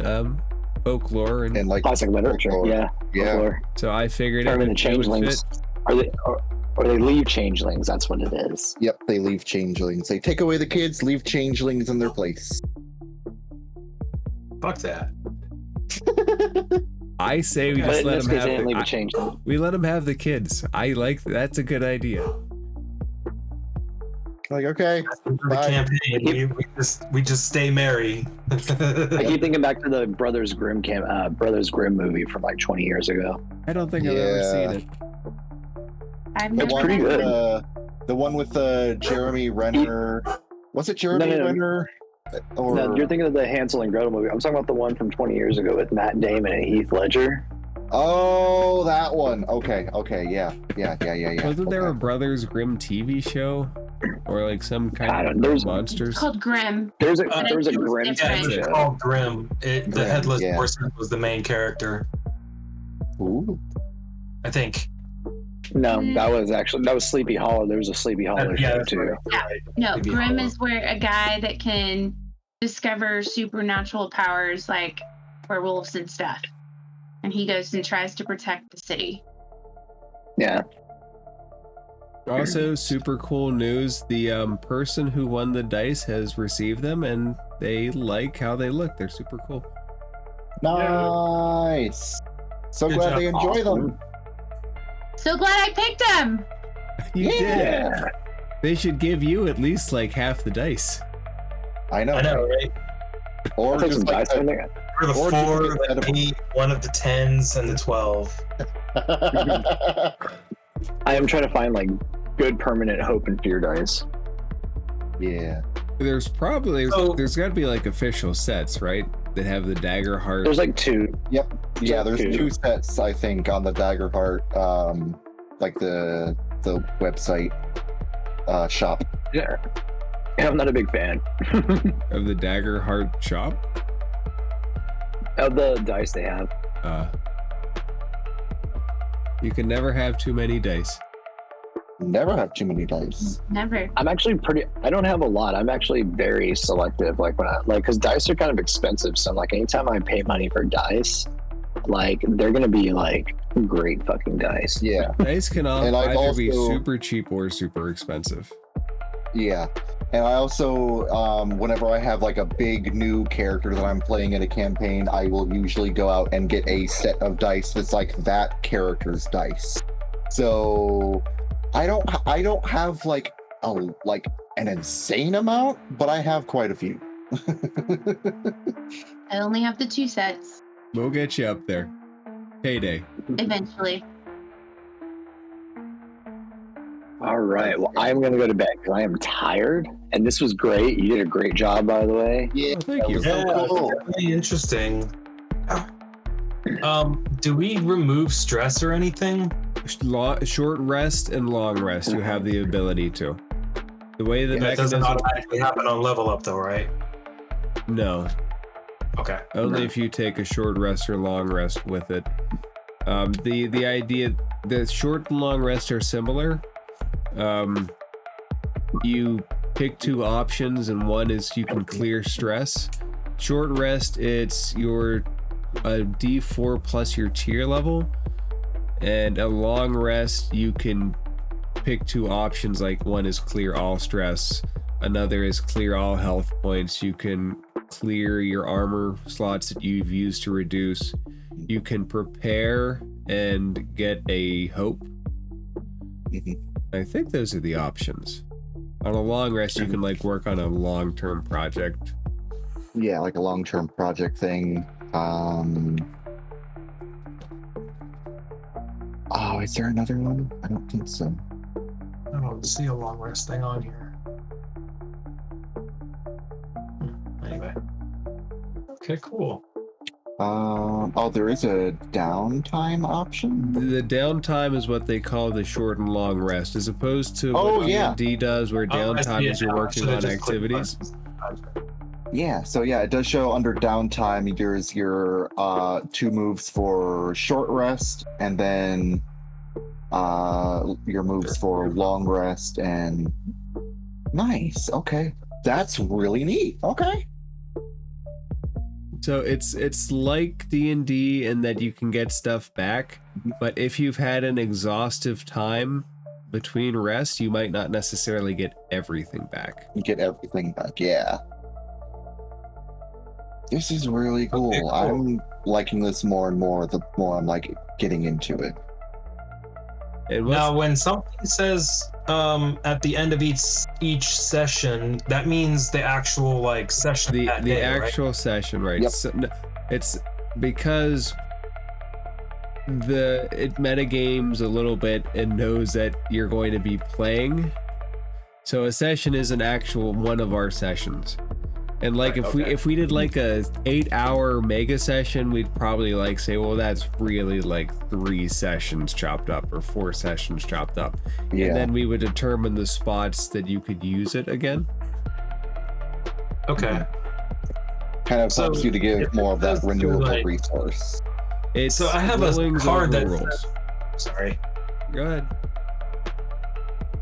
folklore and like classic literature. folklore. Yeah. Folklore. so I figured Turn it into would changelings. fit. Are they? Or they leave changelings. That's what it is. Yep, they leave changelings. They take away the kids, leave changelings in their place. Fuck that. I say we But just in let this them case, have they didn't leave a the, changeling. we let them have the kids. I like that's a good idea. Like, okay, The Bye. campaign. We just stay merry. I keep thinking back to the Brothers Grimm movie from like 20 years ago. I don't think I've ever seen it. I've the never one pretty had good. the one with Jeremy Renner. Was it Jeremy No. Renner? Or No, you're thinking of the Hansel and Gretel movie. I'm talking about the one from 20 years ago with Matt Damon and Heath Ledger. oh, that one. Okay, yeah. Wasn't there a Okay. Brothers Grimm TV show? Or like some I kind don't- of there's- monsters? It's called Grimm. There was a But Grimm it's Yeah, different. it's show. called Grimm. The Grimm, headless yeah. horseman was the main character, Ooh. I think. No, that was Sleepy Hollow. There was a Sleepy Hollow Yeah, show that's too. right. You're right. No, Maybe Grimm Hollow. is where a guy that can discover supernatural powers like werewolves and stuff. And he goes and tries to protect the city. Yeah. Also, super cool news. The person who won the dice has received them and they like how they look. They're super cool. Nice. So Good glad job. they enjoy them. So glad I picked him. You did. Yeah. They should give you at least like half the dice. I know. I know, right? Or I'll take some just like dice in there. For the Or just 4, instead of- the 8, one of the 10s, and the 12. I am trying to find like good permanent hope and fear dice. yeah. There's probably So- there's got to be like official sets, right? That have the Daggerheart. There's like 2. Yeah, there's Two. 2 sets I think on the Daggerheart, like the website shop. Yeah. I'm not a big fan of the Daggerheart shop. of the dice they have. You can never have too many dice. Never have too many dice. Never. I'm actually I don't have a lot. I'm actually very selective. Like because dice are kind of expensive. So like anytime I pay money for dice, like they're going to be like great fucking dice. Yeah, Dice can And I've either be also- super cheap or super expensive. yeah. And I also, whenever I have like a big new character that I'm playing in a campaign, I will usually go out and get a set of dice that's like that character's dice. So I don't have like like an insane amount, but I have quite a few. I only have the 2 sets We'll get you up there. Payday. eventually. All right. Well, I'm going to go to bed because I am tired. And this was great. You did a great job, by the way. Yeah, Oh, thank you. so cool. Definitely interesting. Do we remove stress or anything? Short rest and long rest, you have the ability to. The way the That doesn't mechanism... automatically happen on level up, though, right? No. Okay. Only if you take a short rest or long rest with it. The idea, the short and long rest are similar. You pick 2 options, and one is you can clear stress. Short rest, it's your D4 plus your tier level, and a long rest, you can pick 2 options. Like one is clear all stress, another is clear all health points. You can clear your armor slots that you've used to reduce. You can prepare and get a hope. I think those are the options. On a long rest, you can like work on a long-term project. Yeah, like a long-term project thing. Oh, is there another one? I don't think so. I don't see a long rest thing on here. Anyway. Okay, cool. Oh, there is a downtime option. The downtime is what they call the short and long rest, as opposed to Oh, what yeah. D&D does, where downtime is you're working on activities. Yeah, so yeah, it does show under downtime. There's your 2 moves for short rest, and then your moves for long rest. And nice. Okay, that's really neat. Okay. So it's like D&D in that you can get stuff back, but if you've had an exhaustive time between rests, you might not necessarily get everything back. You get everything back. Yeah. This is really cool. Okay, cool. I'm liking this more and more the more I'm like getting into it. And Now, when something says at the end of each session, that means the actual like session. the that day, actual session, right? Yep. So, it's because it metagames a little bit and knows that you're going to be playing. So a session is an actual one of our sessions. And like Right, if we did like a 8-hour mega session, we'd probably like say, well, that's really like 3 sessions chopped up or 4 sessions chopped up. Yeah. And then we would determine the spots that you could use it again. Okay. Kind of So, helps you to if give it more of that says to, renewable like- resource. It's So I have a rulings card over that rules. Sorry. Go ahead.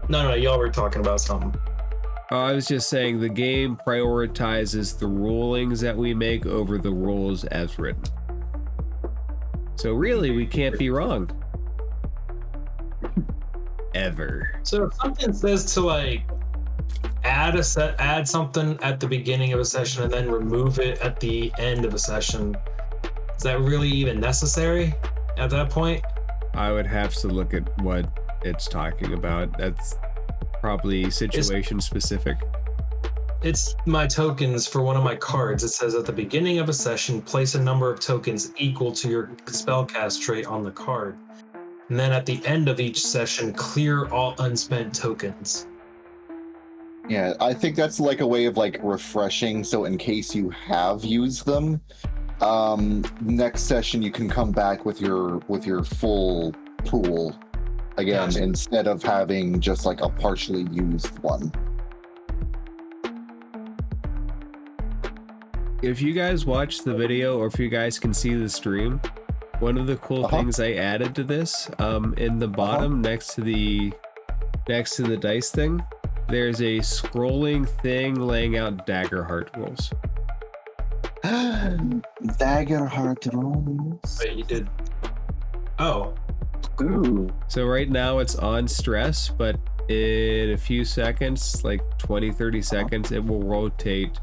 No, y'all were talking about something. I was just saying the game prioritizes the rulings that we make over the rules as written. So really, we can't be wrong. Ever. So if something says to like add something at the beginning of a session and then remove it at the end of a session, is that really even necessary at that point? I would have to look at what it's talking about. That's probably situation specific. It's my tokens for one of my cards. It says at the beginning of a session, place a number of tokens equal to your spellcast trait on the card. And then at the end of each session, clear all unspent tokens. Yeah, I think that's like a way of like refreshing. So in case you have used them, next session you can come back with your full pool again, Gotcha. instead of having just like a partially used one. If you guys watch the video or if you guys can see the stream, one of the cool things I added to this, in the bottom next to the dice thing, there's a scrolling thing laying out Daggerheart rules. Daggerheart rules. Wait, you did. Oh, Ooh. So right now it's on stress, but in a few seconds, like 20-30 seconds, it will rotate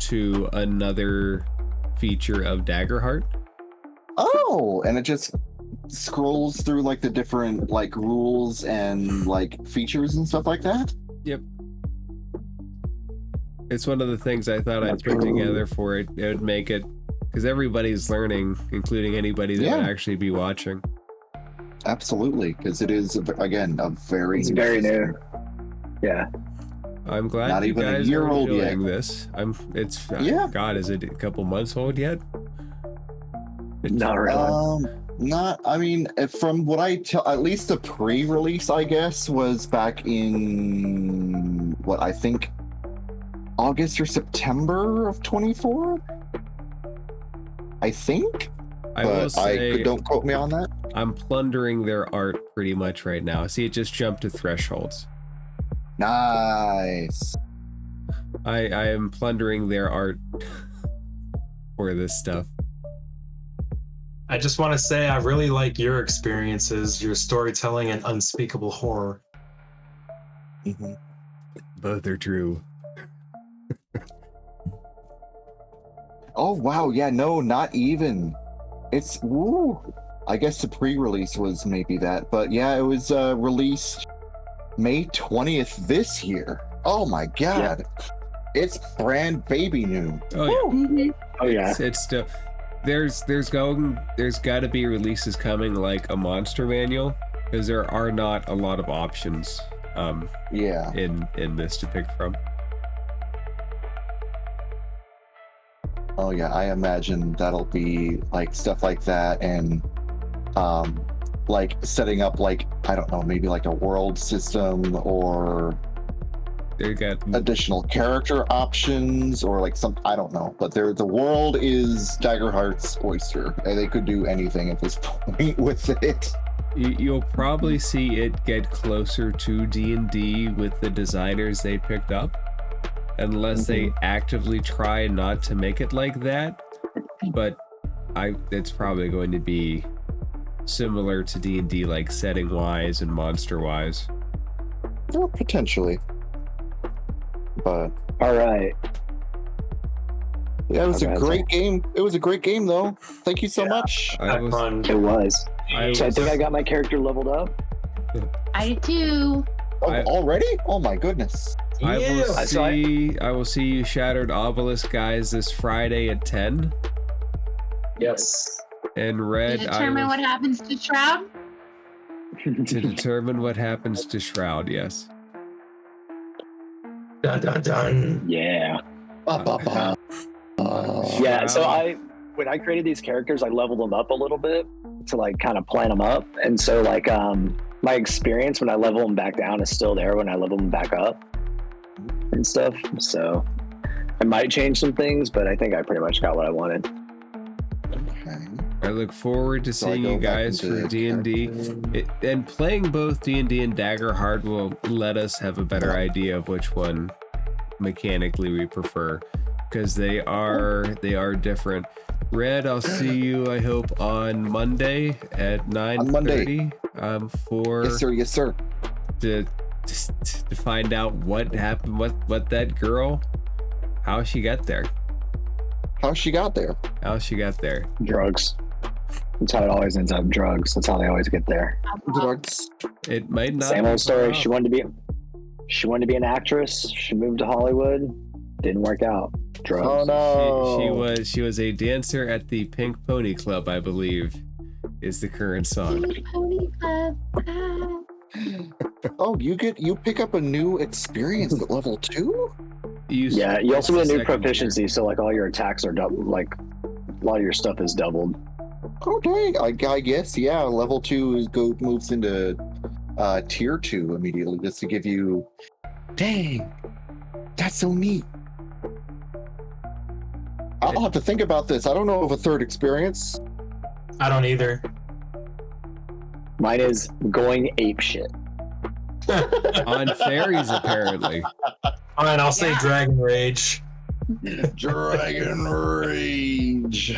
to another feature of Daggerheart. Oh, and it just scrolls through like the different like rules and like features and stuff like that. Yep. It's one of the things I thought I'd put together for it. It would make it, because everybody's learning, including anybody that would actually be watching. Absolutely, because it is again a very It's very new. Yeah. I'm glad Not you even a guys year are old enjoying yet. this. It's Yeah. God, is it a couple months old yet? Not really. Not. I mean, from what I tell, at least the pre-release, I guess, was back in what I think August or September of 24. I think. I will say, don't quote me on that. I'm plundering their art pretty much right now. See, it just jumped to thresholds. Nice. I am plundering their art for this stuff. I just want to say I really like your experiences, your storytelling, and unspeakable horror. Mhm. Both are true. Oh wow, yeah, no, not even. It's woo. I guess the pre-release was maybe that, but yeah, it was released May 20th this year. Oh my god. It's brand baby new. Oh yeah. Mhm. Oh yeah. It's still there's got to be releases coming like a monster manual, because there are not a lot of options Yeah. in this to pick from. Oh yeah, I imagine that'll be like stuff like that, and like setting up like, I don't know, maybe like a world system or They got additional character options or like some, I don't know, but the world is Daggerheart's oyster, and they could do anything at this point with it. you'll probably see it get closer to D&D with the designers they picked up, unless they actively try not to make it like that. But it's probably going to be similar to D&D, like setting wise and monster wise. Well, potentially, but All right. yeah, it was Okay, a great game. It was a great game, though. Thank you so much. I Had was, fun. It was. I So I was, think I got my character leveled up. I did too. Oh, I- already? Oh my goodness. I will Yeah. So I will see you Shattered Obelisk guys this Friday at 10. Yes. And To Red, determine what happens to Shroud. to determine what happens to Shroud. Yes. Dun dun dun. Yeah. Ba, ba, ba. Yeah. So Shroud. when I created these characters, I leveled them up a little bit to like kind of plan them up. And so like my experience when I level them back down is still there when I level them back up and stuff. So I might change some things, but I think I pretty much got what I wanted. Okay. I look forward to So I seeing go you back guys into for D&D. And playing both D&D and Daggerheart will let us have a better idea of which one mechanically we prefer, because they are different. Red, I'll see you, I hope, on Monday at 9:30. For Yes, sir. Yes, sir. to find out what happened, what that girl, how she got there. How she got there? Drugs. That's how it always ends up. Drugs. That's how they always get there. Drugs. It might not Same be old story. far She off. wanted to be an actress. She moved to Hollywood. Didn't work out. Drugs. Oh no. She was a dancer at the Pink Pony Club, I believe, is the current song. Pink Pony Club. Ah. Oh, you pick up a new experience at level 2? Yeah, you also get a new Second proficiency, so like all your attacks are double. Like a lot of your stuff is doubled. Oh dang! I guess yeah. Level 2 moves into tier 2 immediately, just to give you. Dang, that's so neat. I'll have to think about this. I don't know of a third experience. I don't either. Mine is going ape shit. On fairies, apparently. Fine, I'll say Yeah. Dragon Rage. Dragon Rage.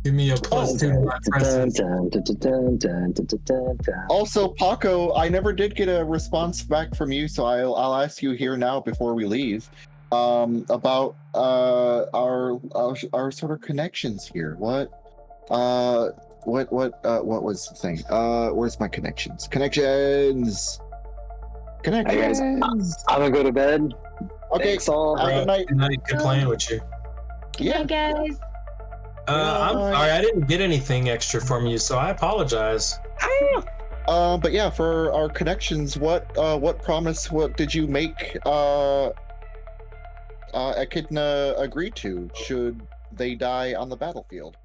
Give me a +2 to my presence. Also, Paco, I never did get a response back from you, so I'll ask you here now before we leave about our sort of connections here. What was the thing? Where's my connections? Connections. Hey guys, I'm gonna go to bed. Okay. Thanks all. Have a good night. Good playing with you. Good Yeah. night, guys. I'm sorry, I didn't get anything extra from you, so I apologize. But yeah, for our connections, what promise, what did you make Echidna agree to should they die on the battlefield?